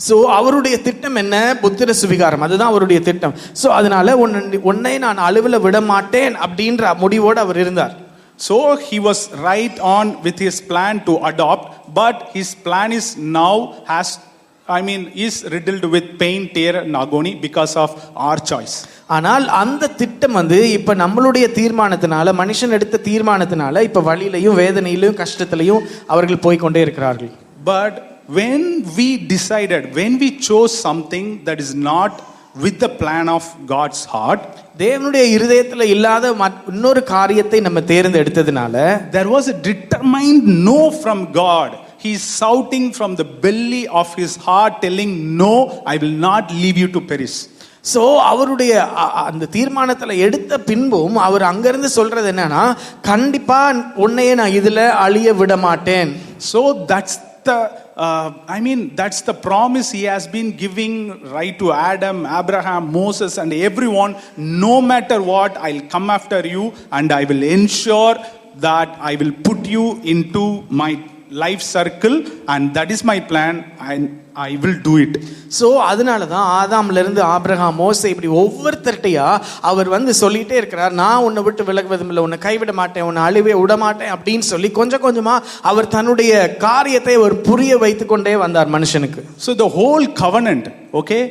So அவருடைய திட்டம் என்ன? புத்திர சுவிகாரம், அதுதான் அவருடைய திட்டம். So அதனால உன்னை நான் அலுவல விட மாட்டேன் அப்படின்ற முடிவோடு அவர் இருந்தார். So he was right on with his plan to adopt, but his plan is now is riddled with pain, tear and agony because of our choice. ஆனால் அந்த திட்டம் இப்ப நம்மளுடைய தீர்மானத்தினால, மனுஷன் எடுத்த தீர்மானத்தினால இப்ப வழியிலையும் வேதனையிலும் கஷ்டத்திலையும் அவர்கள் போய்கொண்டே இருக்கிறார்கள். But when we chose something that is not with the plan of God's heart, தேவனுடைய இருதயத்துல இல்லாத இன்னொரு காரியத்தை நம்ம தேர்ந்தெடுத்ததுனால, there was a determined no from God. He is shouting from the belly of his heart, telling, no, I will not leave you to perish. So அவருடைய அந்த தீர்மானத்துல எடுத்த பின்பும் அவர் அங்கிருந்து சொல்றது என்னன்னா, கண்டிப்பா உன்னையே நான் இதுல அழிய விட மாட்டேன். So that's the promise he has been giving right to Adam, Abraham, Moses and everyone. No matter what, I'll come after you and I will ensure that I will put you into my life circle, and that is my plan, and I will do it. So அதனால தான் ஆதாம்ல இருந்து Abraham, மோசே, இப்படி ஒவ்வொருத்தர்ட்டையா அவர் சொல்லிட்டே இருக்கிறார், நான் உன்னை விட்டு விலகுவதும் இல்லை, உன்னை கைவிட மாட்டேன், உன்னை அழிவே விட மாட்டேன் அப்படின்னு சொல்லி கொஞ்சம் கொஞ்சமா அவர் தன்னுடைய காரியத்தை அவர் புரிய வைத்துக் கொண்டே வந்தார் மனுஷனுக்கு. So the whole covenant, okay,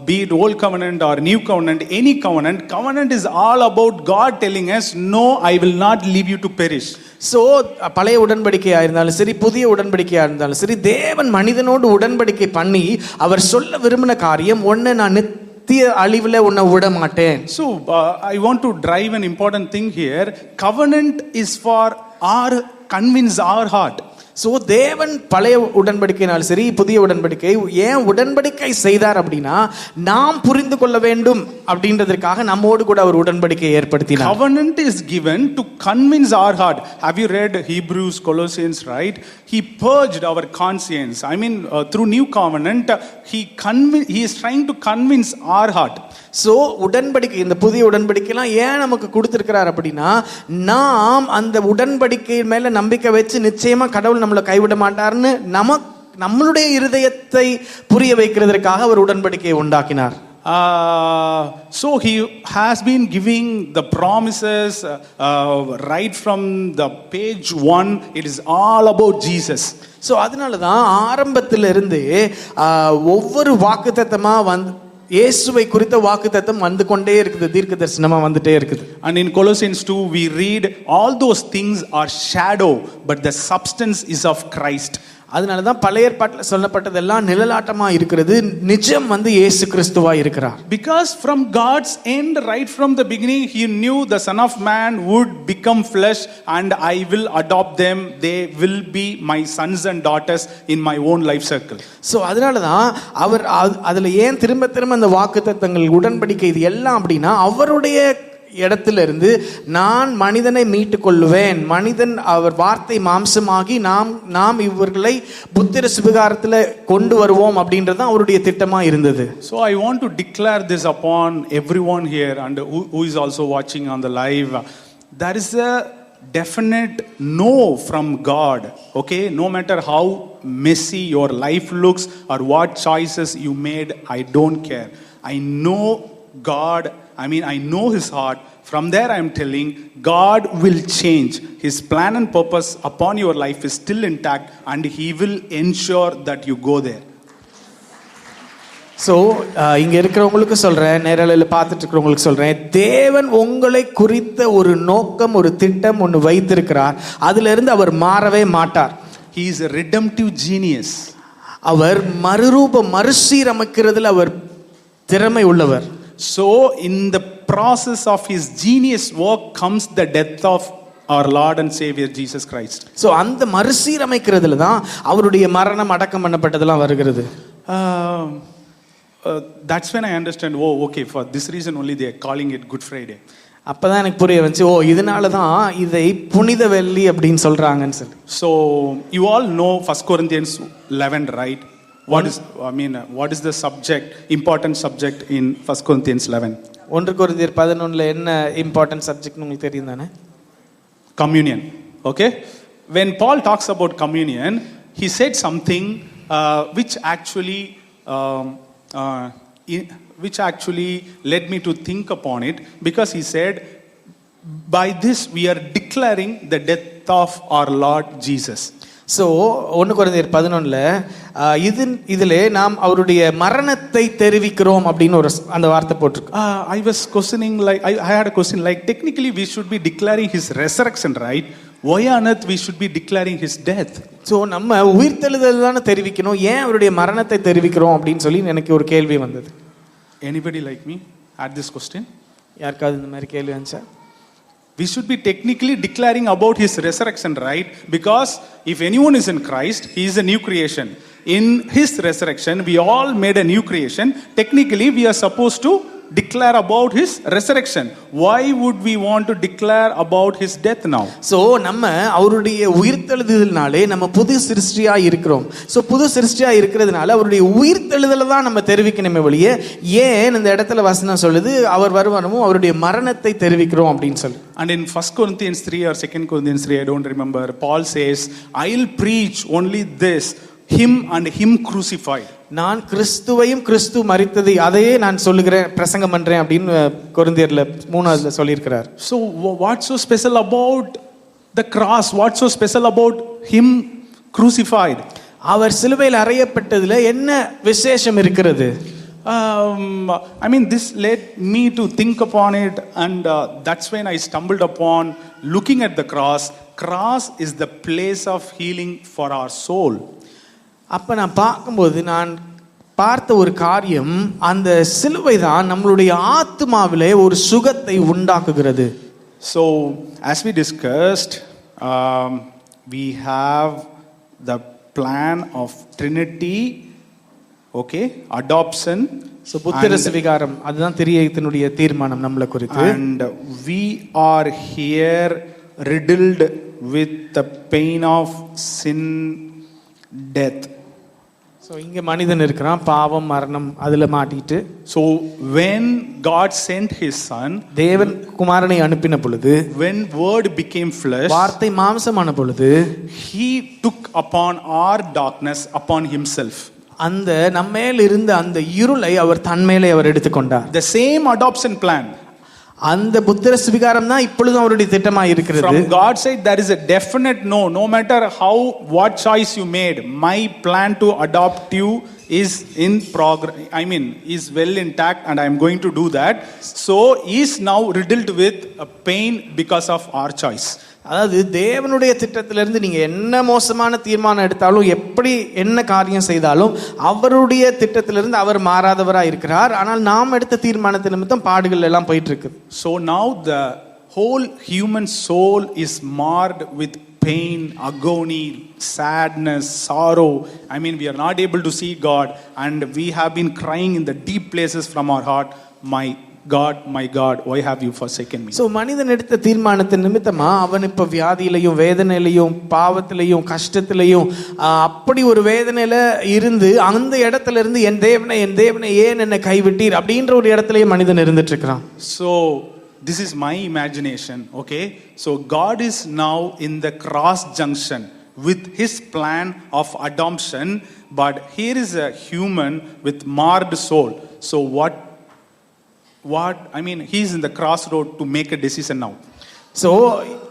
be it old covenant or new covenant, any covenant is all about God telling us, no, I will not leave you to perish. So பழைய உடன்படிக்கையா இருந்தாலும் சரி, புதிய உடன்படிக்கையா இருந்தாலும் சரி, தேவன் மனிதனோடு உடன்படிக்கை பண்ணி அவர் சொல்ல விரும்பின காரியம், ஒன்னு நான் நித்திய அழிவுல உன்னை விட மாட்டேன். So I want to drive an important thing here. Covenant is for convince our heart. So தேவன் பழைய உடன்படிக்கைனாலும் சரி, புதிய உடன்படிக்கை ஏன் உடன்படிக்கை செய்தார் அப்படின்னா, நாம் புரிந்து கொள்ள வேண்டும் அப்படின்றதற்காக நம்மோடு கூட அவர் உடன்படிக்கை ஏற்படுத்தினார். Covenant is given to convince our heart. Have you read Hebrews, Colossians, right? He purged our conscience. Through new covenant, he is trying to convince our heart. So உடன்படிக்கை, இந்த புதிய உடன்படிக்கைலாம் ஏன் நமக்கு கொடுத்திருக்கிறார் அப்படின்னா, நாம் அந்த உடன்படிக்கை மேல நம்பிக்கை வச்சு நிச்சயமா கடவுள் நம்மளை கைவிட மாட்டார்னு நம்மளுடைய இருதயத்தை புரிய வைக்கிறதுக்காக அவர் உடன்படிக்கையை உண்டாக்கினார். So he has been giving the promises right from the page 1. It is all about Jesus. So அதனால தான் ஆரம்பத்திலிருந்து ஒவ்வொரு வாக்குத்தத்தமா இயேசுவை குறித்த வாக்குத்தத்தம் வந்து கொண்டே இருக்குது, தீர்க்க தரிசனமா வந்துட்டே இருக்குது. And in Colossians 2 we read, all those things are shadow, but the substance is of Christ. அதனால தான் பழைய ஏற்பாட்டில் சொல்லப்பட்டதெல்லாம் நிழலாட்டமா இருக்கிறது, நிஜம் இயேசு கிறிஸ்துவா இருக்கிறார். Because from God's end, right from the beginning, he knew the Son of Man would become flesh and I will adopt them. They will be my sons and daughters in my own life circle. So அதனால தான் அவர் அதில் ஏன் திரும்ப திரும்ப அந்த வாக்குத்தத்தங்கள், உடன்படிக்கை இது எல்லாம் அப்படின்னா, அவருடைய இடத்திலிருந்து நான் மனிதனை மீட்டு கொள்ளுவேன், மனிதன் அவர் வார்த்தை மாம்சமாகி நாம் இவர்களை புத்திர சுவிகாரத்தில் கொண்டு வருவோம் அப்படின்றது அவருடைய திட்டமா இருந்தது. So I want to declare this upon everyone here and who is also watching on the live. There is a definite no from God. Okay, no matter how messy your life looks or what choices you made, I don't care. I know God, I know his heart. From there I am telling, God will change. His plan and purpose upon your life is still intact and he will ensure that you go there. So இங்கே இருக்கிறவங்களுக்கு சொல்கிறேன், நேரலையில் பார்த்துட்டு இருக்கிறவங்களுக்கு சொல்கிறேன், தேவன் உங்களை குறித்த ஒரு நோக்கம், ஒரு திட்டம் ஒன்று வைத்திருக்கிறார். அதிலிருந்து அவர் மாறவே மாட்டார். He is a redemptive genius. அவர் மறுசீரமைக்கிறதுல அவர் திறமை உள்ளவர். So in the process of his genius work comes the death of our Lord and Savior Jesus Christ. So அந்த மறுசீரமைக்கிறதுல தான் அவருடைய மரணம் அடக்கம் பண்ணப்பட்டதெல்லாம் வருகிறது. That's when I understand, oh, okay, for this reason only they are calling it Good Friday. அப்பதான் எனக்கு புரிய வந்துச்சு, ஓ இதனால தான் இதை புனித வெள்ளி அப்படின்னு சொல்றாங்கன்னு சொல்லி. So you all know 1 Corinthians 11, right? What is the subject, important subject in 1 Corinthians 11? 1 கொரிந்தியர் 11 என்ன இம்பார்ட்டன்ட் சப்ஜெக்ட் உங்களுக்கு தெரியும் தானே? Communion. Okay? When Paul talks about communion, he said something which actually led me to think upon it, because he said, by this we are declaring the death of our Lord Jesus. So 1 கொரிந்தியர் 11 இதிலே நாம் அவருடைய மரணத்தை தெரிவிக்கிறோம் அப்படின்னு ஒரு அந்த வார்த்தை போட்டிருக்கு. I was questioning, like I had a question, like technically we should be declaring his resurrection, right? Why on earth we should be declaring his death? So நம்ம உயிர்த்தெழுதல் தானே தெரிவிக்கணும், ஏன் அவருடைய மரணத்தை தெரிவிக்கிறோம் அப்படின்னு சொல்லி எனக்கு ஒரு கேள்வி வந்தது. Anybody like me had this question? யாருக்காவது இந்த மாதிரி கேள்வி வந்துச்சா? We should be technically declaring about his resurrection, right? Because if anyone is in Christ, he is a new creation. In his resurrection, we all made a new creation. Technically, we are supposed to declare about his resurrection. Why would we want to declare about his death now? So நம்ம அவருடைய உயிர்த்தெழுதல்னாலே நம்ம புது சிருஷ்டியா இருக்கிறோம். So புது சிருஷ்டியா இருக்கிறதுனால அவருடைய உயிர்த்தெழுதலை தான் நம்ம தெரிவிக்கணுமே ஒழிய, ஏன் இந்த இடத்துல வசனம் சொல்லுது அவர் வருவானமும் அவருடைய மரணத்தை தெரிவிக்கிறோம் அப்படின்னு சொல்லி. And in 1 Corinthians 3 or 2 Corinthians 3, I don't remember, Paul says, I'll preach only this, him and him crucified. நான் கிறிஸ்துவையும் கிறிஸ்து மரித்ததை அதையே நான் சொல்லுகிறேன், பிரசங்கம் பண்றேன் அப்படின்னு கொரிந்தியர்ல 3 சொல்லியிருக்கிறார். So what's so special about the cross? What's so special about him crucified? அவர் சிலுவையில் அறையப்பட்டதுல என்ன விசேஷம் இருக்கிறது? This led me to think upon it, and that's when I stumbled upon looking at the cross. Cross is the place of healing for our soul. அப்ப நான் பார்க்கும்போது நான் பார்த்த ஒரு காரியம், அந்த சிலுவை தான் நம்மளுடைய ஆத்மாவிலே ஒரு சுகத்தை உண்டாக்குகிறது. So as we discussed, we have the plan of Trinity, okay, adoption. So புத்திர சுவிகாரம், அதுதான் திரியத்தினுடைய தீர்மானம் நம்மளை குறித்து. And we are here riddled with the pain of sin, death. So இங்கே மனிதன் இருக்கிறான், பாவம் மரணம் அதில் மாட்டிட்டு. So when God sent his son, தேவன் குமாரனை அனுப்பின பொழுது, when word became flesh, வார்த்தை மாம்சமான பொழுது, he took upon our darkness upon himself. அந்த நம்மேல் இருந்த அந்த இருளை அவர் தன்மேலே அவர் எடுத்துக்கொண்டார். The same adoption plan. அந்த புத்திர சுவிகாரம் தான் இப்பொழுதும் அவருடைய திட்டமாக இருக்கிறது. From God's side there is a definite no matter what choice you made, my plan to adopt you is in progress, is well intact, and I am going to do that. So he is now riddled with a pain because of our choice. அதாவது தேவனுடைய திட்டத்திலிருந்து நீங்க என்ன மோசமான தீர்மானம் எடுத்தாலும், எப்படி என்ன காரியம் செய்தாலும், அவருடைய திட்டத்திலிருந்து அவர் மாறாதவராக இருக்கிறார். ஆனால் நாம் எடுத்த தீர்மானத்தின் நிமித்தம் பாடுகள் எல்லாம் போயிட்டு இருக்கு. So now the whole human soul is marred with pain, agony, sadness, sorrow. We are not able to see God, and we have been crying in the deep places from our heart, my God, why have you forsaken me? So மனிதன் எடுத்த தீர்மானத்தின் நிமித்தமா அவன் இப்போ வியாதியிலையும் வேதனையிலையும் பாவத்திலையும் கஷ்டத்திலையும் அப்படி ஒரு வேதனையில இருந்து அந்த இடத்துல இருந்து என் தேவனை ஏன் என்னை கைவிட்டீர் அப்படின்ற ஒரு இடத்துலயே மனிதன் இருந்துட்டு இருக்கிறான். So this is my imagination, okay? So God is now in the cross junction with his plan of adoption, but here is a human with marred soul. So what he is in the crossroad to make a decision now. So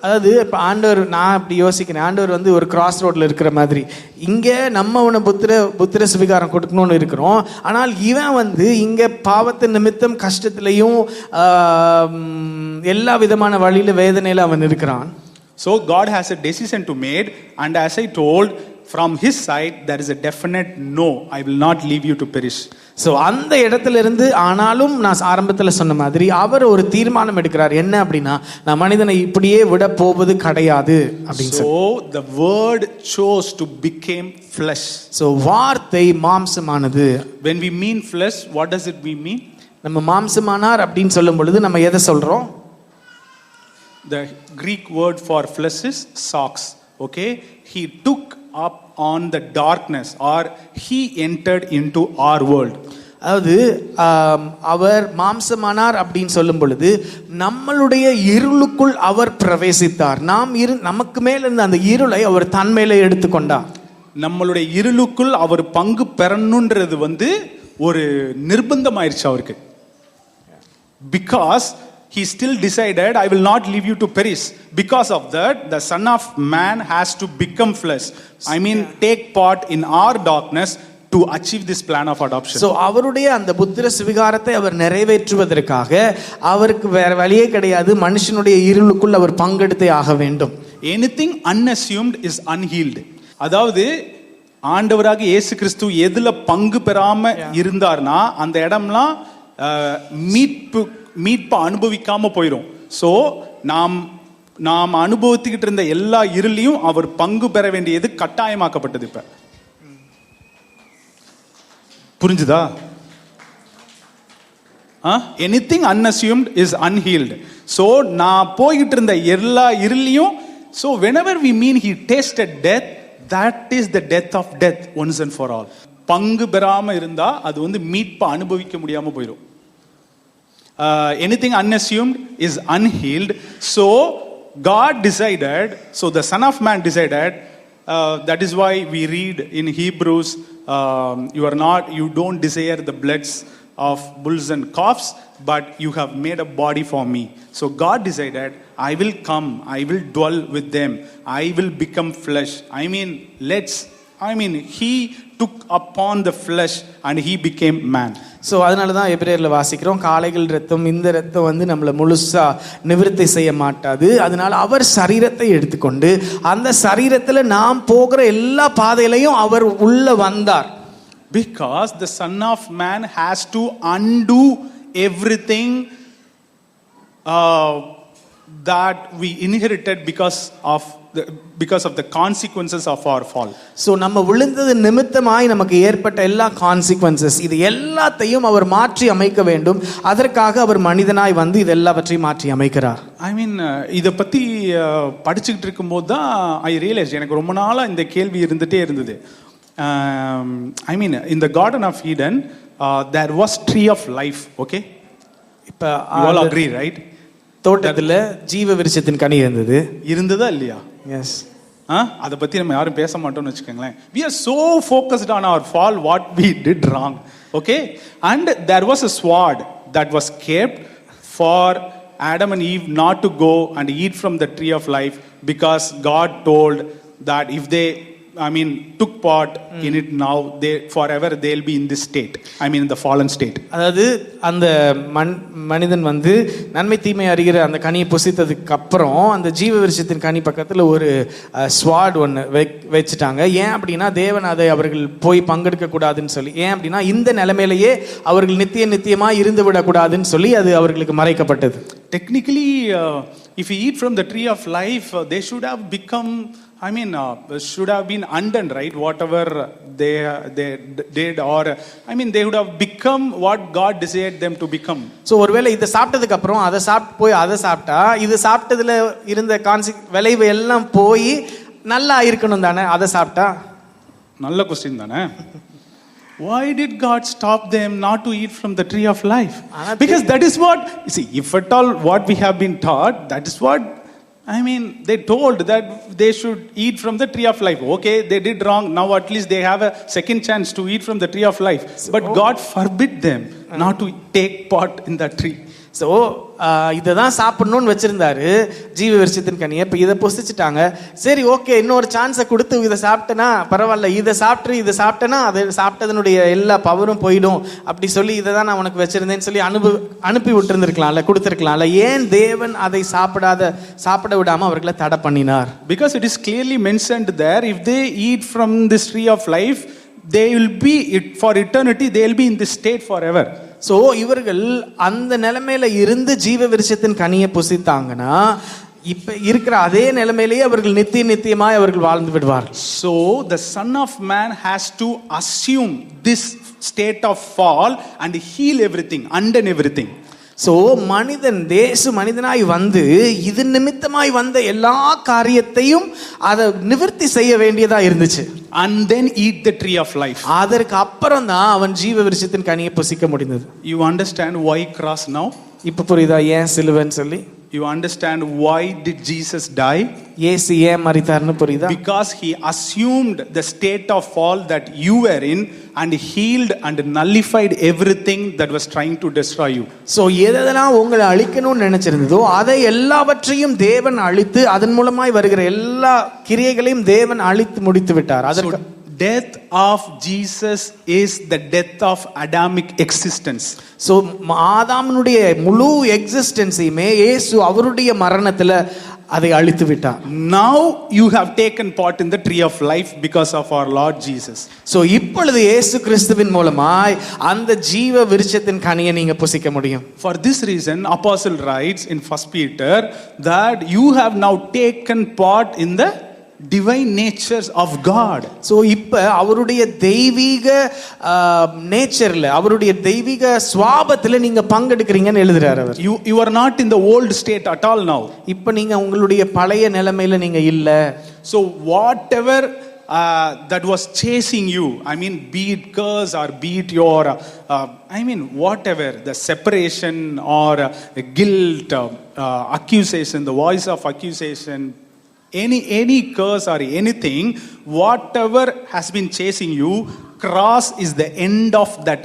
அதாவது இப்போ ஆண்டவர், நான் அப்படி யோசிக்கிறேன், ஆண்டவர் ஒரு cross ரோட்ல இருக்கிற மாதிரி. இங்கே நம்ம உன புத்திர சுவிகாரம் கொடுக்கணும்னு இருக்கிறோம், ஆனால் இவன் இங்கே பாவத்தின் நிமித்தம் கஷ்டத்திலையும் எல்லா விதமான வழியில வேதனையில அவன் இருக்கிறான். So God has a decision to make, and as I told, from his side, there is a definite no, I will not leave you to perish. So அந்த இடத்துல இருந்து ஆனாலும் நான் ஆரம்பத்தில் சொன்ன மாதிரி அவர் ஒரு தீர்மானம் எடுக்கிறார். என்ன அப்படின்னா, நான் மனிதனை இப்படியே விட போவது கிடையாது அப்படின்னு சொல்லி. So the word chose to become flesh. So வார்த்தை மாம்சமானது. When we mean flesh, what does it we mean? நம்ம மாம்சமானார் அப்படின்னு சொல்லும் பொழுது நம்ம எதை சொல்றோம்? The Greek word for flesh is sarx. Okay, he took up on the darkness, or he entered into our world. அதாவது அவர் மாம்சமானார் அப்படின்னு சொல்லும் பொழுது நம்மளுடைய இருளுக்குள் அவர் பிரவேசித்தார். நமக்கு மேல இருந்த அந்த இருளை அவர் தன் மேலே எடுத்துக்கொண்டார். நம்மளுடைய இருளுக்குள் அவர் பங்கு பெறணுன்றது ஒரு நிர்பந்தம் ஆயிருச்சு அவருக்கு. Because he still decided, I will not leave you to perish. Because of that, the Son of Man has to become flesh. I mean, take part in our darkness to achieve this plan of adoption. So அவருடைய அந்த புத்திர சுவிகாரத்தை அவர் நிறைவேற்றுவதற்காக அவருக்கு வேற வழியே கிடையாது. மனுஷனுடைய இருளுக்குள் அவர் பங்கெடுத்தே ஆக வேண்டும். Anything unassumed is unhealed. அதாவது ஆண்டவராக இயேசு கிறிஸ்து எதுல பங்கு பெறாம இருந்தார்னா அந்த இடம்லாம் மீட்பை அனுபவிக்காம போயிடும். ஸோ நாம் அனுபவித்துக்கிட்டு இருந்த எல்லா இருளையும் அவர் பங்கு பெற வேண்டியது கட்டாயமாக்கப்பட்டது. இப்ப புரிஞ்சுதா? Anything unassumed is unhealed. So நான் போய்கிட்டு இருந்த எல்லா இருளையும், so whenever we mean he tasted death, that is the death of death once and for all. பங்கு பெறாம இருந்தா அது மீட்பை அனுபவிக்க முடியாம போயிடும். Anything unassumed is unhealed. So God decided, so the Son of Man decided, that is why we read in Hebrews, you don't desire the bloods of bulls and calves, but you have made a body for me. So God decided, I will come, I will dwell with them, I will become flesh. He took upon the flesh and he became man. So அதனால தான் எபிரேயர்ல வாசிக்கிறோம், காளைகள் ரத்தம், இந்த ரத்தம் நம்மளை முழுசா நிவர்த்தி செய்ய மாட்டாது. அதனால அவர் சரீரத்தை எடுத்துக்கொண்டு அந்த சரீரத்தில் நாம் போகிற எல்லா பாதையிலையும் அவர் உள்ள வந்தார். Because the Son of Man has to undo everything that we inherited because of the consequences of our fall. So நம்ம விழுந்தது நிமித்தமாய் நமக்கு ஏற்பட்ட எல்லா கான்சிக்வன்சஸ், இது எல்லாத்தையும் அவர் மாற்றி அமைக்க வேண்டும். அதற்காக அவர் மனிதனாய் வந்து இது எல்லாவற்றையும் மாற்றி அமைக்கிறார். இதை பத்தி படிச்சுக்கிட்டு இருக்கும்போது தான் ஐ ரியலைஸ், எனக்கு ரொம்ப நாளா இந்த கேள்வி இருந்துட்டே இருந்தது. in the Garden of Eden, there was tree of life. Okay, இப்போ you all agree, right? தோட்டத்துல ஜீவ விருட்சத்தின் கனி இருந்ததா இல்லையா? எஸ். அதை பத்தி நம்ம யாரும் பேச மாட்டோம்னு வச்சுக்கோங்களேன். We are so focused on our fall, what we did wrong. Okay, and there was a sword that was kept for Adam and Eve not to go and eat from the tree of life, because God told that if they took part in it, now forever they'll be in this state, in the fallen state. அதாவது அந்த மனிதன் நன்மை தீமை அறிகிற அந்த கனியை புசித்ததுக்கு அப்புறம் அந்த ஜீவ விருட்சத்தின் கனி பக்கத்துல ஒரு ஸ்வார்ட் ஒன்று வச்சுட்டாங்க. ஏன் அப்படின்னா தேவன் அதை அவர்கள் போய் பங்கெடுக்க கூடாதுன்னு சொல்லி. ஏன் அப்படின்னா இந்த நிலைமையிலேயே அவர்கள் நித்தியமா இருந்து விடக்கூடாதுன்னு சொல்லி அது அவர்களுக்கு மறைக்கப்பட்டது. Technically, if you eat from the tree of life, they should have become, should have been undone, right? Whatever they did, or they would have become what God desired them to become. So ஒருவேளை இதை சாப்பிட்டதுக்கு அப்புறம் அதை சாப்பிட்டு போய் அதை சாப்பிட்டா இது சாப்பிட்டதுல இருந்த விளைவு எல்லாம் போய் நல்லா இருக்கணும் தானே அதை சாப்பிட்டா? நல்ல கொஸ்டின் தானே. Why did God stop them not to eat from the tree of life? Because that is what, see, if at all what we have been taught, that is what they told that they should eat from the tree of life. Okay, they did wrong. Now at least they have a second chance to eat from the tree of life. But God forbid them not to take part in that tree. So இதை தான் சாப்பிடணும்னு வச்சிருந்தாரு ஜீவ விருட்சத்தின் கனியை. இப்போ இதை பொசிச்சுட்டாங்க. சரி, ஓகே, இன்னொரு சான்ஸை கொடுத்து இதை சாப்பிட்டேன்னா பரவாயில்ல, இதை சாப்பிட்டேன்னா அதை சாப்பிட்டதனுடைய எல்லா பவரும் போயிடும் அப்படி சொல்லி இதை தான் நான் உனக்கு வச்சிருந்தேன்னு சொல்லி அனுப்பி விட்டுருந்துருக்கலாம்ல, கொடுத்துருக்கலாம்ல. ஏன் தேவன் அதை சாப்பிட விடாம அவர்களை தடை பண்ணினார்? Because it is clearly mentioned there, if they eat from this tree of life, they will be for eternity, they will be in this state forever. So இவர்கள் அந்த நிலைமையில இருந்து ஜீவ விருட்சத்தின் கனியை புசித்தாங்கன்னா இப்ப இருக்கிற அதே நிலைமையிலேயே அவர்கள் நித்தியமாய் அவர்கள் வாழ்ந்து விடுவார்கள். So the Son of Man has to assume this state of fall and heal everything, undo everything. So மனிதனாய் வந்து இது நிமித்தமாய் வந்த எல்லா காரியத்தையும் அதை நிவர்த்தி செய்ய வேண்டியதா இருந்துச்சு. And then eat the tree of life. அதற்கு அப்புறம் தான் அவன் ஜீவ விருட்சத்தின் கனியை புசிக்க முடிந்தது. You understand why cross now? இப்ப புரியுதா ஏன் சிலுவைன்னு சொல்லி? You understand why did Jesus die? இயேசு ஏன் மரித்தார்னு புரியுதா? Because he assumed the state of fall that you were in and healed and nullified everything that was trying to destroy you. So எதெல்லாம் உங்களை அழிக்கணும்னு நினைச்சிருந்ததோ அதை எல்லாவற்றையும் தேவன் அழித்து அதன் மூலமாய் வருகிற எல்லா கிரியைகளையும் தேவன் அழித்து முடித்து விட்டார். அதற்கு death of Jesus is the death of Adamic existence. So ஆதாமனுடைய முழு எக்ஸிஸ்டன்ஸையுமே இயேசு அவருடைய மரணத்துல அதை அழித்து விட்டார். Now you have taken part in the tree of life because of our Lord Jesus. So இப்பொழுது இயேசு கிறிஸ்துவின் மூலமாய் அந்த ஜீவ விருட்சத்தின் கனியை நீங்க புசிக்க முடியும். For this reason apostle writes in 1 Peter that you have now taken part in the divine natures of God. So இப்ப அவருடைய தெய்வீக நேச்சர்ல அவருடைய தெய்வீக சுபாவத்துல நீங்க பங்கெடுக்கிறீங்கன்னு எழுதுறாரு அவர். You are not in the old state at all now. இப்ப நீங்க உங்களுடைய பழைய நிலைமையில நீங்க இல்ல. So whatever that was chasing you, I mean be it curse or be it your whatever, the separation or guilt, accusation, the voice of accusation, any curse or anything, whatever has been chasing you, cross is the end of that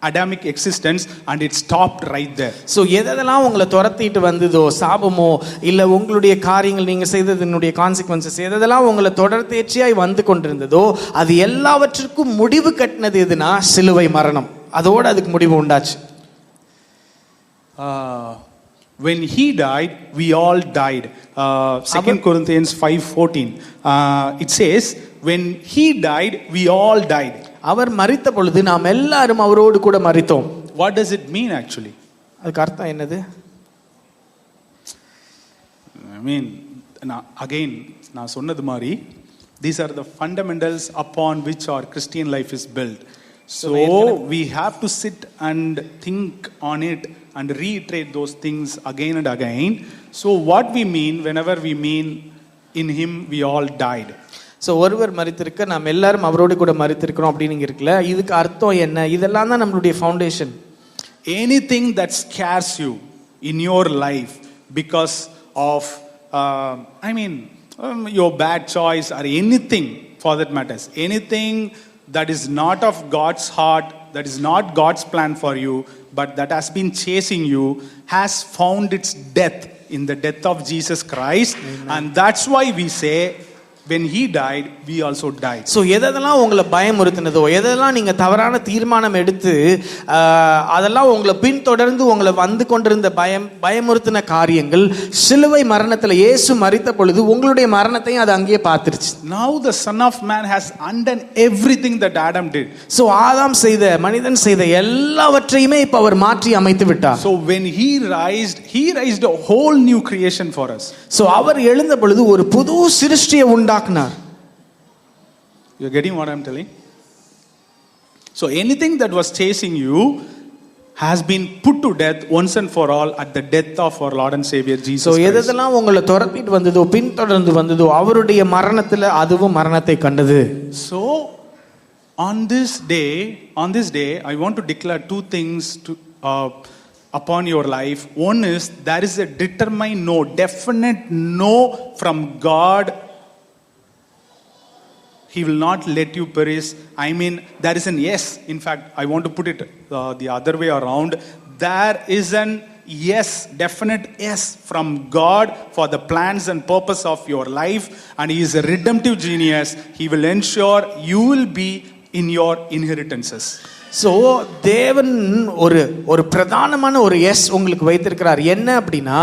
Adamic existence and it stopped right there. So எதெல்லாம் உங்களை துரத்திட்டு வந்ததோ, சாபமோ இல்ல உங்களுடைய காரியங்கள் நீங்க செய்ததனுடைய consequences எதெல்லாம் உங்களை தொடர்ந்தேர்ச்சியாய் வந்து கொண்டிருந்ததோ அது எல்லாவற்றுக்கும் முடிவு கட்டினது எதுனா சிலுவை மரணம். அதோட அதுக்கு முடிவு உண்டாச்சு. When he died, we all died. 2 Corinthians 5:14. It says, when he died, we all died. அவர் மரித்த பொழுது நாம் எல்லாரும் அவரோடு கூட மரித்தோம். What does it mean actually? அதுக்கு அர்த்தம் என்னது? நான் சொன்னது மாதிரி these are the fundamentals upon which our Christian life is built. So we have to sit and think on it and reiterate those things again and again. So what we mean whenever we mean in him we all died. So ஒருவர் மரித்திருக்க நாம் எல்லாரும் அவரோடு கூட மரித்திருக்கிறோம் அப்படின்னு இருக்குல்ல, இதுக்கு அர்த்தம் என்ன? இதெல்லாம் தான் நம்மளுடைய foundation. Anything that scares you in your life because of your bad choice or anything for that matters, anything that is not of God's heart, that is not God's plan for you, but that has been chasing you, has found its death in the death of Jesus Christ. Amen. And that's why we say when he died we also died. So எதெல்லாம் உங்களை பயமுறுத்தினதோ, எதெல்லாம் நீங்க தவறான தீர்மானம் எடுத்து அதெல்லாம் உங்களை பின்தொடர்ந்து உங்களை வந்து கொண்டிருந்த பயமுறுத்தின காரியங்கள் சிலுவை மரணத்துல இயேசு மரித்த பொழுது உங்களுடைய மரணத்தையும் அது அங்கேயே பார்த்துருச்சு. Now the Son of Man has undone everything that Adam did. So Adam செய்த, மனிதன் செய்த எல்லாவற்றையுமே இப்ப அவர் மாற்றி அமைத்து விட்டார். So when he raised a whole new creation for us. So அவர் எழுந்த பொழுது ஒரு புது சிருஷ்டியை உண்டாக்கினார். You're getting what I'm telling? So anything that was chasing you has been put to death once and for all at the death of our Lord and Savior Jesus Christ. So எதெல்லாம் உங்களை துரத்திட்டு வந்ததோ, பின்தொடர்ந்து வந்ததோ, அவருடைய மரணத்துல அதுவும் மரணத்தை கண்டது. So on this day I want to declare two things to upon your life. One is there is a determined no, definite no from God. He will not let you perish. There is an yes. In fact, I want to put it the other way around. There is an yes, definite yes from God for the plans and purpose of your life, and he is a redemptive genius. He will ensure you will be in your inheritances. So தேவன் ஒரு பிரதானமான ஒரு S உங்களுக்கு வைத்திருக்கிறார். என்ன அப்படின்னா,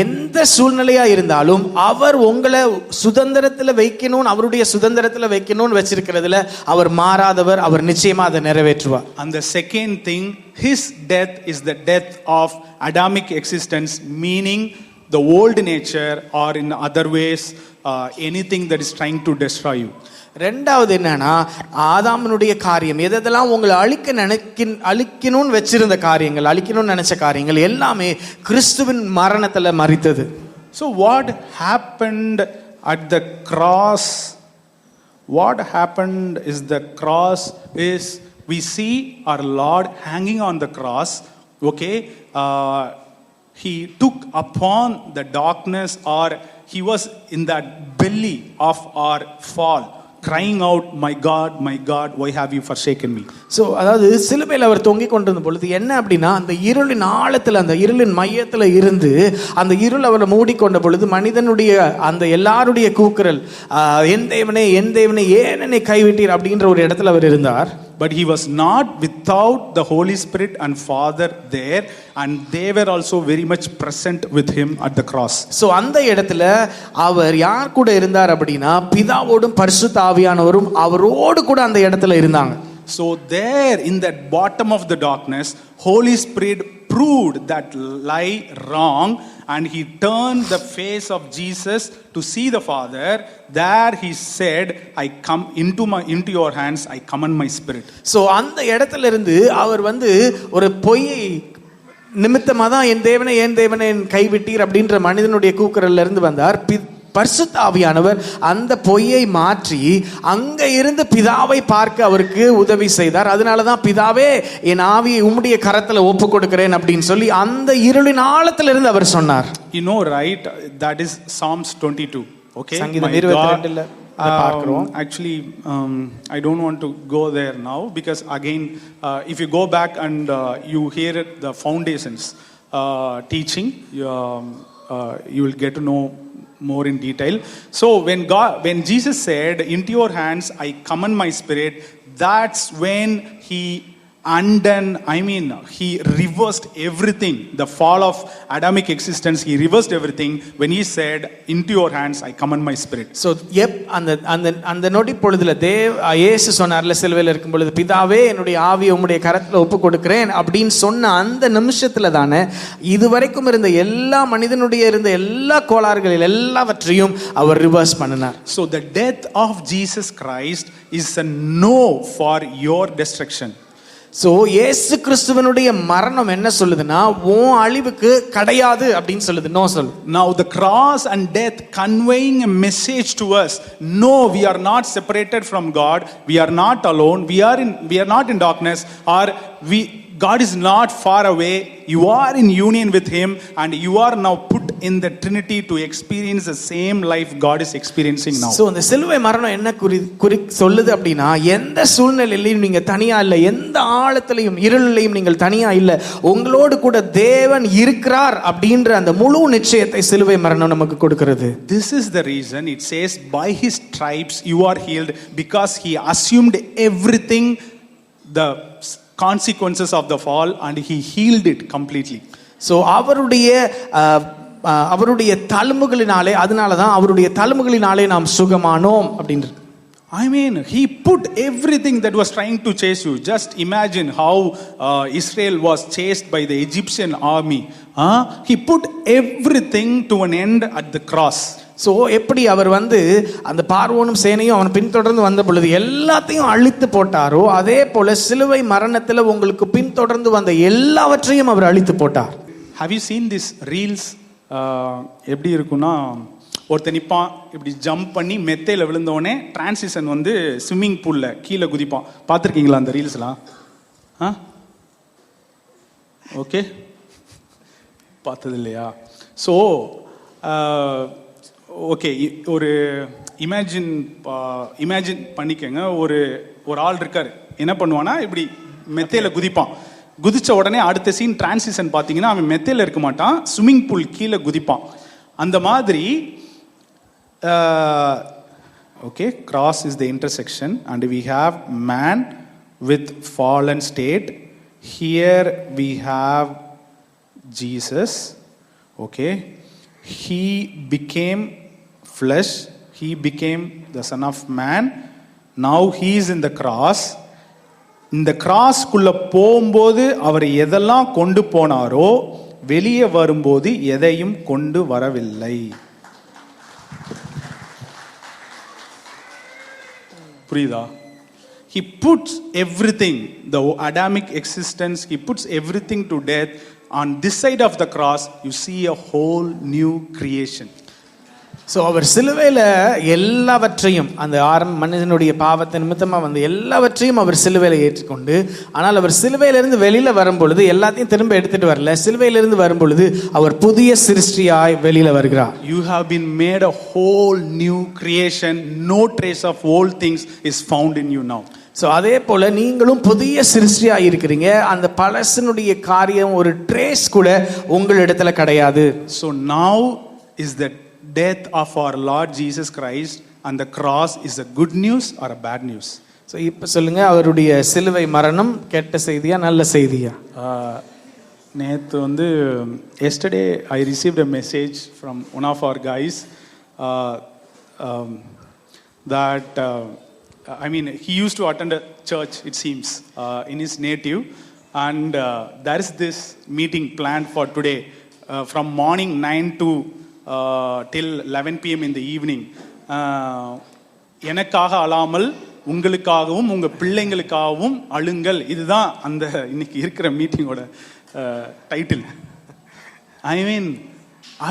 எந்த சூழ்நிலையா இருந்தாலும் அவர் உங்களை சுதந்திரத்தில் வைக்கணும், அவருடைய சுதந்திரத்தில் வைக்கணும்னு வச்சிருக்கிறதுல அவர் மாறாதவர். அவர் நிச்சயமா அதை நிறைவேற்றுவார். And the second thing, his death is the death of Adamic existence, meaning the old nature, or in other ways anything that is trying to destroy you. ரெண்டாவது என்னன்னா, ஆதாமனுடைய காரியம் எதெல்லாம் உங்களை அழிக்கணும்னு வச்சிருந்த காரியங்கள், அழிக்கணும்னு நினைச்ச காரியங்கள் எல்லாமே கிறிஸ்துவின் மரணத்துல மரித்தது. So what happened at the cross? What happened is the cross is we see our Lord hanging on the cross. Okay, he took upon the darkness, or he was in that belly of our fall, crying out, my God, why have you forsaken me? So அதாவது சிலுவையில் அவர் தொங்கிக் கொண்டிருந்த பொழுது என்ன அப்படின்னா, அந்த இருளின் ஆழத்தில், அந்த இருளின் மையத்தில் இருந்து அந்த இருள் அவரை மூடிக்கொண்ட பொழுது மனிதனுடைய அந்த எல்லாருடைய கூக்குரல், என் தேவனே ஏன் என்னை கைவிட்டீர் அப்படின்ற ஒரு இடத்துல அவர் இருந்தார். But he was not without the Holy Spirit and Father there, and they were also very much present with him at the cross. So அந்த இடத்துல அவர் யார் கூட இருந்தார் அப்படின்னா, பிதாவோடும் பரிசுத்த ஆவியானவரும் அவரோடு கூட அந்த இடத்துல இருந்தாங்க. So there in that bottom of the darkness, Holy Spirit proved that lie wrong, and he turned the face of Jesus to see the Father. There he said, I come into your hands, I commend my spirit. So அந்த இடத்துல இருந்து அவர் ஒரு பொய்யை நிமித்தமாக தான் என் தேவனை என் கைவிட்டீர் அப்படின்ற மனிதனுடைய கூக்குரல்ல இருந்து வந்தார். பரிசுத்த ஆவியானவர் அந்த பொய்யை மாற்றி அங்க இருந்து பிதாவை பார்க்க அவருக்கு உதவி செய்தார். அதனாலதான் பிதாவே, என் ஆவியை உம்முடைய கரத்துல ஒப்பு கொடுக்கிறேன் அப்படின்னு சொல்லி அந்த இருளின் ஆழத்துல இருந்து அவர் சொன்னார். You know, right? That is Psalms 22. Okay, சங்கீதம் 22ல பார்க்கிறோம். Actually, I don't want to go there now, because again, if you go back and you hear the foundations teaching, you will get to know more in detail. So when Jesus said, into your hands I commend my spirit, that's when he undone, he reversed everything. The fall of Adamic existence, he reversed everything when he said, into your hands I commend my spirit. So அந்த நொடி பொழுதுல இயேசு சொன்னார்ல சிலுவையில் இருக்கும் பொழுது, பிதாவே என்னுடைய ஆவியை உம்முடைய கரத்துல ஒப்பு கொடுக்கிறேன் அப்படின்னு சொன்ன அந்த நிமிஷத்துல தானே இதுவரைக்கும் இருந்த எல்லா மனிதனுடைய இருந்த எல்லா கோளாறுகளில் எல்லாவற்றையும் அவர் ரிவர்ஸ் பண்ணினார். So the death of Jesus Christ is a no for your destruction. So இயேசு கிறிஸ்துவனுடைய மரணம் என்ன சொல்லுதுன்னா, உன் அழிவுக்கு கிடையாது அப்படின்னு சொல்லுது. நோ சொல்லு. Now the cross and death conveying a message to us. No, we are not separated from God. We are not alone. We are not in darkness. Or God is not far away. You are in union with him, and you are now put in the Trinity to experience the same life God is experiencing now. So அந்த சிலுவை மரணம் என்ன சொல்லுது அப்படின்னா, எந்த சூழ்நிலையிலையும் நீங்க தனியா இல்லை, எந்த ஆழத்திலையும் இருளிலையும் நீங்கள் தனியா இல்லை, உங்களோடு கூட தேவன் இருக்கிறார் அப்படின்ற அந்த முழு நிச்சயத்தை சிலுவை மரணம் நமக்கு கொடுக்கிறது. This is the reason it says, by his stripes you are healed, because he assumed everything, the consequences of the fall, and he healed it completely. So அவருடைய தழும்புகளினாலே, அதனாலதான் அவருடைய தழும்புகளினாலே நாம் சுகமானோம் அப்படின்றது. He put everything that was trying to chase you. Just imagine how Israel was chased by the Egyptian army. He put everything to an end at the cross. So எப்படி அவர் அந்த பார்வோனும் சேனையும் அவன் பின்தொடர்ந்து வந்த பொழுது எல்லாத்தையும் அழித்து போட்டாரோ, அதே போல சிலுவை மரணத்தில் உங்களுக்கு பின்தொடர்ந்து வந்த எல்லாவற்றையும் அவர் அழித்து போட்டார். Have you seen this reels? எப்படி இருக்குன்னா, ஒருத்தர் நிற்பான், இப்படி ஜம்ப் பண்ணி மெத்தையில் விழுந்தோடனே டிரான்சிஷன் ஸ்விம்மிங் பூலில் கீழே குதிப்பான். பார்த்துருக்கீங்களா அந்த ரீல்ஸ்லாம்? ஓகே, பார்த்தது இல்லையா? ஸோ ஓகே, ஒரு இமேஜின் பண்ணிக்கங்க. ஒரு ஆள் இருக்கார், என்ன பண்ணுவானா, இப்படி மெத்தையில் குதிப்பான். குதிச்ச உடனே அடுத்த சீன் டிரான்சிஷன் பார்த்தீங்கன்னா அவன் மெத்தையில் இருக்க மாட்டான், ஸ்விம்மிங் பூல் கீழே குதிப்பான். அந்த மாதிரி okay, cross is the intersection and we have man with fallen state. Here we have Jesus. Okay, he became flesh, he became the son of man. Now he is in the cross. இந்த கிராஸ்க்குள்ள போகும்போது அவர் எதெல்லாம் கொண்டு போனாரோ வெளியே வரும்போது எதையும் கொண்டு வரவில்லை. புரியுதா? He puts everything, the Adamic existence, he puts everything to death. On this side of the cross, you see a whole new creation. So அவர் சிலுவையில் எல்லாவற்றையும் அந்த மனிதனுடைய பாவத்தை நிமித்தமாக வந்து எல்லாவற்றையும் அவர் சிலுவையில் ஏற்றுக்கொண்டு, ஆனால் அவர் சிலுவையிலிருந்து வெளியில் வரும்பொழுது எல்லாத்தையும் திரும்ப எடுத்துகிட்டு வரல. சிலுவையிலிருந்து வரும்பொழுது அவர் புதிய சிருஷ்டியாய் வெளியில் வருகிறார். You have been made a whole new creation. No trace of old things is found in you now. So அதே போல் நீங்களும் புதிய சிருஷ்டியாக இருக்கிறீங்க. அந்த பழசனுடைய காரியம் ஒரு ட்ரேஸ் கூட உங்களிடத்துல கிடையாது. So now is the death of our Lord Jesus Christ and the cross is a good news or a bad news? So இப்போ சொல்லுங்க, அவருடைய சிலுவை மரணம் கெட்ட செய்தியா நல்ல செய்தியா? நேற்று வந்து yesterday I received a message from one of our guys that I mean he used to attend a church, it seems, in his native, and there is this meeting planned for today from morning 9 to till 11 p.m. in the evening. எனக்காக அழாமல் உங்களுக்காகவும் உங்க பிள்ளைங்களுக்காகவும் அழுங்கள். இதுதான் அந்த இன்னைக்கு இருக்கிற மீட்டிங்கோட title. I mean,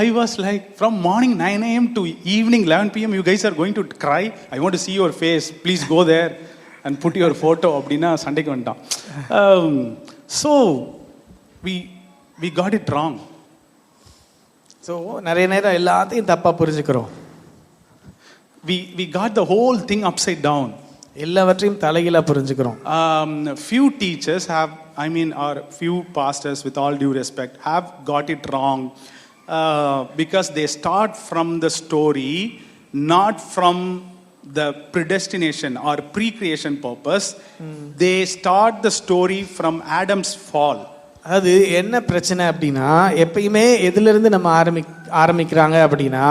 I was like, from morning 9 a.m. to evening 11 p.m. you guys are going to cry. I want to see your face. Please go there and put your photo. அப்படின்னா சண்டைக்கு வந்துட்டான். So we got it wrong. So நிறைய நேரம் எல்லாத்தையும் தப்பாக புரிஞ்சுக்கிறோம். We got the whole thing upside down. எல்லாவற்றையும் தலைகீழாக புரிஞ்சுக்கிறோம். Few teachers have, I mean, or few pastors, with all due respect, have got it wrong because they start from the story, not from the predestination or pre-creation purpose. They start the story from Adam's fall. அது என்ன பிரச்சனை அப்படின்னா, எப்பயுமே எதிலிருந்து நம்ம ஆரம்பிக்கிறாங்க அப்படின்னா,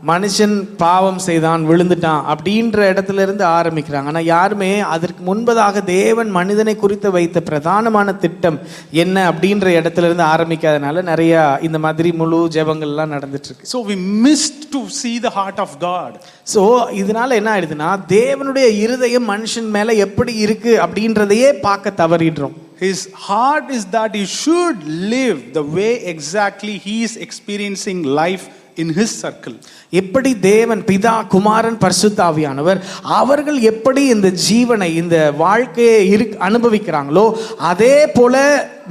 மனுஷன் பாவம் செய்தான் விழுந்துட்டான் அப்படின்ற இடத்துல இருந்து ஆரம்பிக்கிறாங்க. ஆனால் யாருமே அதற்கு முன்பதாக தேவன் மனிதனை குறித்து வைத்த பிரதானமான திட்டம் என்ன அப்படின்ற இடத்துல இருந்து ஆரம்பிக்காதனால நிறைய இந்த மாதிரி முழு ஜெபங்கள்லாம் நடந்துட்டு இருக்கு. So we missed to see the heart of God. So இதனால என்ன ஆயிடுதுன்னா, தேவனுடைய இருதயம் மனுஷன் மேல எப்படி இருக்கு அப்படின்றதையே பார்க்க தவறிடுறோம். His heart is that he should live the way exactly he is experiencing life in his circle. எப்படி தேவன் பிதா குமாரன் பரிசுத்த ஆவியானவர் அவர்கள் எப்படி இந்த ஜீவனை இந்த வாழ்க்கையை அனுபவிக்கிறாங்களோ அதே போல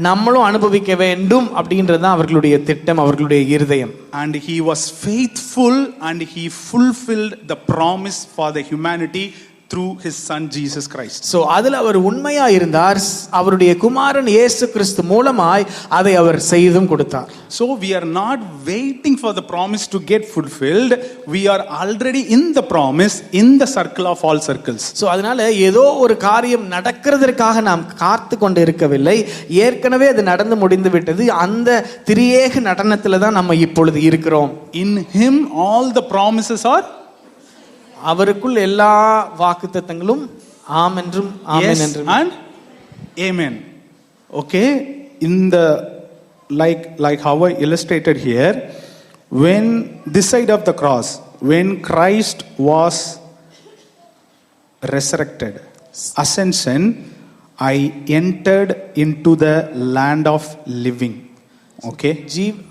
நம்மளும் அனுபவிக்க வேண்டும் அப்படின்றது தான் அவர்களுடைய திட்டம், அவர்களுடைய இருதயம். And he was faithful and he fulfilled the promise for the humanity through his son Jesus Christ. So அதில் அவர் உண்மையா இருந்தார். அவருடைய குமாரன் இயேசு கிறிஸ்து மூலமாய் அதை அவர் செய்தும் கொடுத்தார். So we are not waiting for the promise to get fulfilled. We are already in the promise, in the circle of all circles. So அதனால ஏதோ ஒரு காரியம் நடக்கிறதற்காக நாம் காத்து கொண்டு இருக்கவில்லை. ஏற்கனவே அது நடந்து முடிந்து விட்டது. அந்த திரியேக நடனத்துல தான் நம்ம இப்பொழுது இருக்கிறோம். In him all the promises are, அவருக்குள் எல்லா வாக்குத்தத்தங்களும் ஆம் என்றும் ஆமென் என்றும் and amen. Okay, in the like how I illustrated here, when this side of the cross, when Christ was resurrected, ascension, I entered into the land of living. Okay,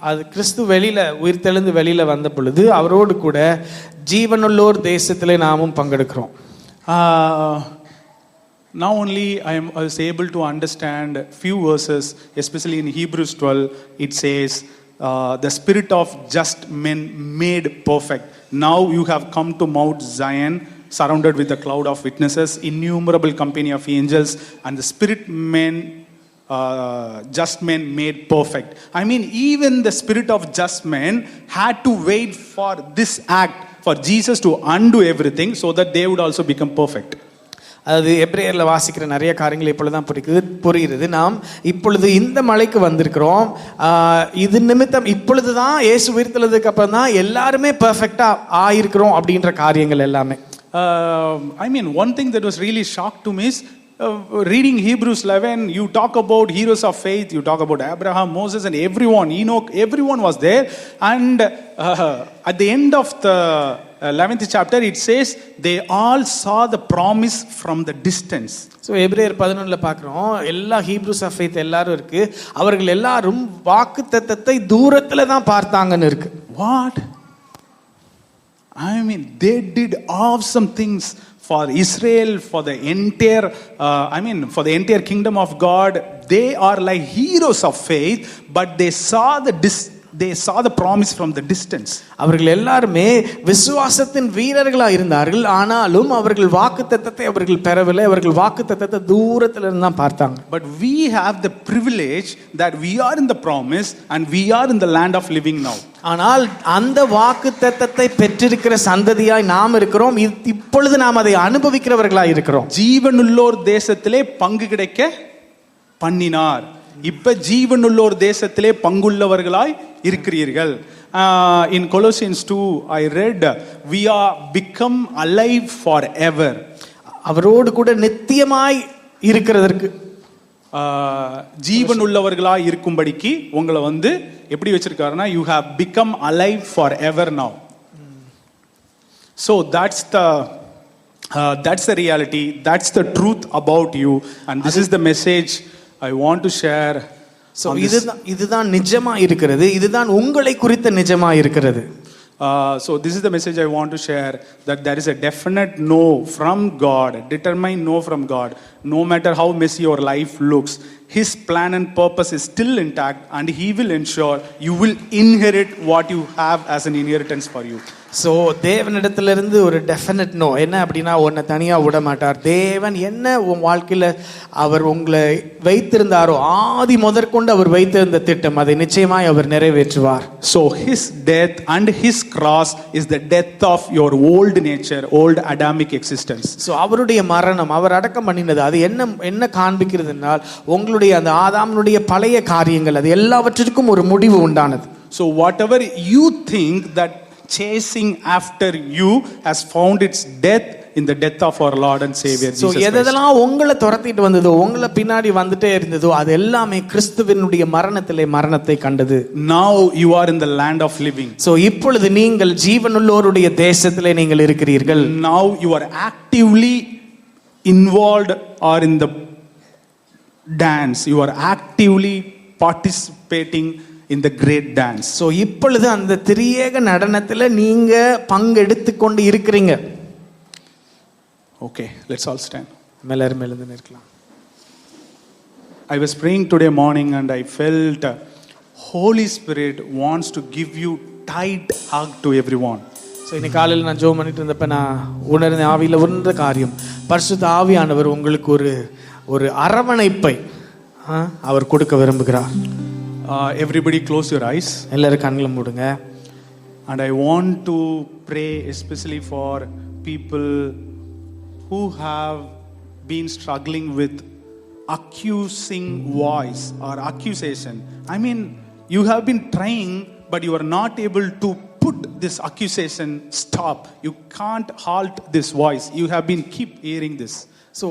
அது கிறிஸ்து வெளியில உயிர்த்தெழுந்து வெளியில வந்த பொழுது அவரோடு கூட ஜீவனுள்ளோர் தேசத்திலே நாமும் பங்கெடுக்கிறோம். Now only I was able to understand few verses, especially in Hebrews 12. It says, the spirit of just men made perfect. Now you have come to Mount Zion, surrounded with a cloud of witnesses, innumerable company of angels, and the spirit men just men made perfect. I mean, even the spirit of just men had to wait for this act, for Jesus to undo everything so that they would also become perfect. அதாவது எபிரேயர்ல வாசிக்கிற நிறைய காரியங்கள் இப்பொழுதுதான் புரியுது. நாம் இப்பொழுது இந்த மலைக்கு வந்திருக்கிறோம். இது நிமித்தம் இப்பொழுதுதான் இயேசு உயிர்த்தெழுந்ததுக்கு அப்புறம் தான் எல்லாருமே பெர்ஃபெக்டா ஆயிருக்கிறோம் அப்படின்ற காரியங்கள் எல்லாமே. I mean, one thing that was really shocked to me is reading Hebrews 11, you talk about heroes of faith, you talk about Abraham, Moses, and everyone, Enoch, everyone was there. And at the end of the 11th chapter, it says they all saw the promise from the distance. So எபிரேயர் 11ல பார்க்குறோம், எல்லா Hebrews of faith எல்லாரும் இருக்கு, அவர்கள் எல்லாரும் வாக்கு தத்தத்தை தூரத்துல தான் பார்த்தாங்கன்னு இருக்கு. What? I mean, they did awesome things for Israel, for the entire, for the entire kingdom of God. They are like heroes of faith, but they saw the promise from the distance. அவர்கள் எல்லாருமே விசுவாசத்தின் வீரர்களா இருந்தார்கள், ஆனாலும் அவர்கள் வாக்குத்தத்தத்தை அவர்கள் பெறவில்லை, அவர்கள் வாக்குத்தத்தத்தை தூரத்துல இருந்து தான் பார்த்தாங்க. But we have the privilege that we are in the promise and we are in the land of living now. ஆனால் அந்த வாக்குத்தத்தத்தை பெற்றிருக்கிற சந்ததியாய் நாம் இருக்கிறோம். இப்பொழுது நாம் அதை அனுபவிக்கிறவர்களாய் இருக்கிறோம். ஜீவனுள்ளோர் தேசத்திலே பங்கு கிடைக்க பண்ணினார். இப்ப ஜீவனுள்ளோர் தேசத்திலே பங்குள்ளவர்களாய் இருக்கிறீர்கள். In Colossians 2 I read, we are become alive forever. அவரோடு கூட நித்தியமாய் இருக்கிறதற்கு ஜீவனுள்ளவர்களாய் இருக்கும்படிக்கு உங்களை எப்படி வச்சிருக்காருன்னா, you have become alive forever now. So that's the reality, that's the truth about you, and this is the message I want to share. So இதுதான் நிஜமா இருக்கிறது, இதுதான் உங்களை குறித்த நிஜமா இருக்கிறது. So this is the message I want to share, that there is a definite no from God, a determined no from God. No matter how messy your life looks, His plan and purpose is still intact, and He will ensure you will inherit what you have as an inheritance for you. So தேவனிடத்திலிருந்து ஒரு definite no என்ன அப்படின்னா, உன்னை தனியாக விட மாட்டார். தேவன் என்ன உன் வாழ்க்கையில் அவர் உங்களை வைத்திருந்தாரோ, ஆதி முதற்கொண்டு அவர் வைத்திருந்த திட்டம், அதை நிச்சயமாய் அவர் நிறைவேற்றுவார். So His death and His cross is the death of your old nature, old Adamic existence. So அவருடைய மரணம், அவர் அடக்கம் பண்ணினது, அது என்ன காண்பிக்கிறதுனால் உங்களுடைய அந்த ஆதாமனுடைய பழைய காரியங்கள், அது எல்லாவற்றிற்கும் ஒரு முடிவு உண்டானது. So whatever you think that chasing after you has found its death in the death of our Lord and Savior Jesus Christ. எதெல்லாம் உங்களை துரத்திட்டு வந்ததோ, உங்களை பின்னாடி வந்துட்டே இருந்ததோ, அது எல்லாமே கிறிஸ்துவினுடைய மரணத்திலே மரணத்தை கண்டது. Now you are in the land of living. So இப்பொழுது நீங்கள் ஜீவனுள்ளோருடைய தேசத்திலே நீங்கள் இருக்கிறீர்கள். Now you are actively involved or in the dance. You are actively participating in the great dance. So இப்பொழுது அந்த திரியேக நடனத்துல நீங்க பங்கெடுத்து கொண்டு இருக்கிறீங்க. Okay, let's all stand. எல்லாரும் எழுந்து நிற்கலாம். I was praying today morning and I felt Holy Spirit wants to give you tight hug to everyone. So இன்னைக்கு காலையில் நான் ஜெபம் பண்ணிட்டு இருந்தப்ப நான் உணர்ந்த ஆவியில் உணர்ந்த காரியம், பரிசுத்த ஆவியானவர் உங்களுக்கு ஒரு அரவணைப்பை அவர் கொடுக்க விரும்புகிறார். Everybody close your eyes. எல்லாரும் கண்களை மூடுங்க. And I want to pray especially for people who have been struggling with accusing voice or accusation. I mean, you have been trying but you are not able to put this accusation stop. You can't halt this voice. You have been keep hearing this. So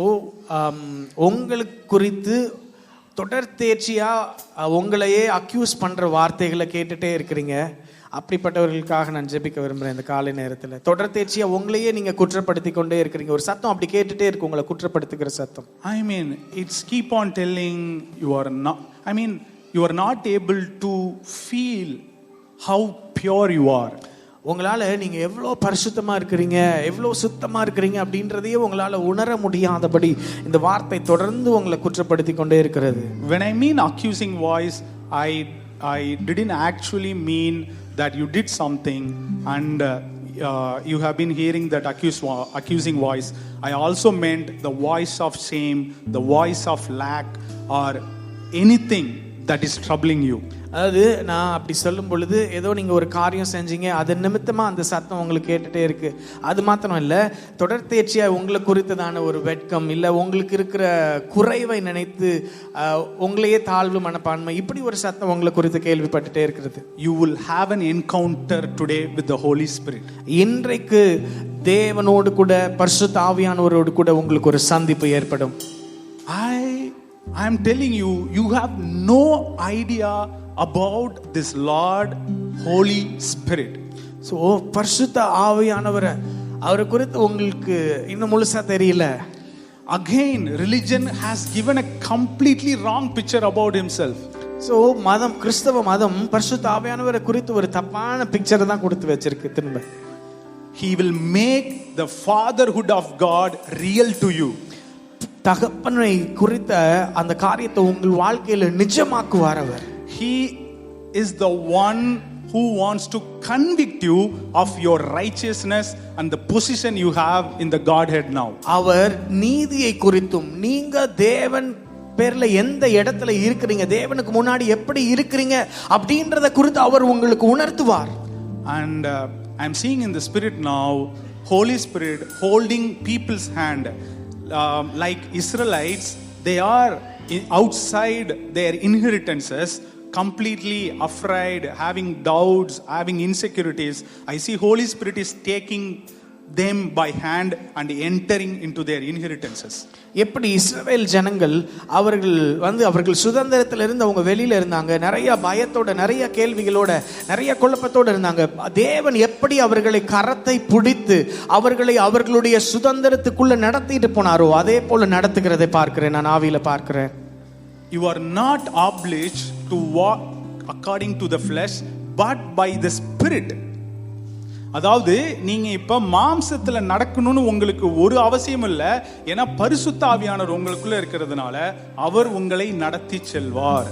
உங்களுக்கு குறித்து தொடர்ந்தேர்ச்சியா உங்களையே accuse பண்ற வார்த்தைகளை கேட்டுட்டே இருக்கிறீங்க. அப்படிப்பட்டவர்களுக்காக நான் ஜெபிக்க விரும்புகிறேன் இந்த காலை நேரத்தில். தொடர்ந்தேர்ச்சியா உங்களையே நீங்க குற்றப்படுத்தி கொண்டே இருக்கிறீங்க. ஒரு சத்தம் அப்படி கேட்டுட்டே இருக்கு, உங்களை குற்றப்படுத்துகிற சத்தம். I mean, it's keep on telling you are not able to feel how pure you are. உங்களால நீங்க எவ்வளவு பரிசுத்தமா இருக்கிறீங்க, எவ்வளவு சுத்தமா இருக்கிறீங்க அப்படின்றதையே உங்களால உணர முடியாதபடி இந்த வார்த்தை தொடர்ந்து உங்களை குற்றப்படுத்தி கொண்டே இருக்கிறது. When I mean accusing voice, I didn't actually mean that you did something and you have been hearing that accusing voice. I also meant the voice of shame, the voice of lack, or anything that is troubling you. அதாவது நான் அப்படி சொல்லும் பொழுது ஏதோ நீங்கள் ஒரு காரியம் செஞ்சீங்க அது நிமித்தமாக அந்த சத்தம் உங்களுக்கு கேட்டுகிட்டே இருக்குது, அது மாத்திரம் இல்லை, தொடர்த்தேர்ச்சியாக உங்களை குறித்ததான ஒரு வெட்கம், இல்லை உங்களுக்கு இருக்கிற குறைவை நினைத்து உங்களையே தாழ்வு மனப்பான்மை, இப்படி ஒரு சத்தம் உங்களை குறித்து கேள்விப்பட்டுட்டே இருக்கிறது. You will have an encounter today with the Holy Spirit. இன்றைக்கு தேவனோடு கூட பரிசுத்த ஆவியானவரோடு கூட உங்களுக்கு ஒரு சந்திப்பு ஏற்படும். I am telling you, you have no idea about this Lord Holy Spirit. So பரிசுத்த ஆவியானவரை அவரை குறித்து உங்களுக்கு இன்னும் முழுசா தெரியல. Again, religion has given a completely wrong picture about himself. So மதம், கிறிஸ்தவ மதம் பரிசுத்த ஆவியானவரை குறித்து ஒரு தப்பான பிக்சரை தான் கொடுத்து வச்சிருக்கு. திரும்ப He will make the fatherhood of God real to you. தகப்பனை குறித்த அந்த காரியத்தை உங்கள் வாழ்க்கையில நிஜமாக்குவார் அவர். He is the one who wants to convict you of your righteousness and the position you have in the Godhead now. அவர் நீதியை குறித்தும் நீங்க தேவன் பேர்ல எந்த இடத்துல இருக்கிறீங்க, தேவனுக்கு முன்னாடி எப்படி இருக்கிறீங்க அப்படின்றத குறித்து அவர் உங்களுக்கு உணர்த்துவார். And I'm seeing in the spirit now, Holy Spirit holding people's hand. Like Israelites, they are outside their inheritances, completely afraid, having doubts, having insecurities. I see Holy Spirit is taking them by hand and entering into their inheritances. எப்படி இஸ்ரவேல் ஜனங்கள் அவர்கள் சுதந்திரத்திலிருந்து அவங்க வெளியில இருந்தாங்க, நிறைய பயத்தோட, நிறைய கேள்விகளோட, நிறைய குழப்பத்தோட இருந்தாங்க. தேவன் எப்படி அவர்களை கரத்தை பிடித்து அவர்களை அவர்களுடைய சுதந்திரத்துக்குள்ள நடத்திட்டு போனாரோ அதே போல நடத்துகிறதை பார்க்கிறேன், நான் ஆவியில பார்க்கிறேன். You are not obliged to walk according to the flesh but by the Spirit. அதாவது நீங்க இப்ப மாம்சத்துல நடக்கணும்னு உங்களுக்கு ஒரு அவசியம் இல்லை, ஏன்னா பரிசுத்த ஆவியானவர் உங்களுக்குள்ள இருக்கிறதுனால அவர் உங்களை நடத்தி செல்வார்.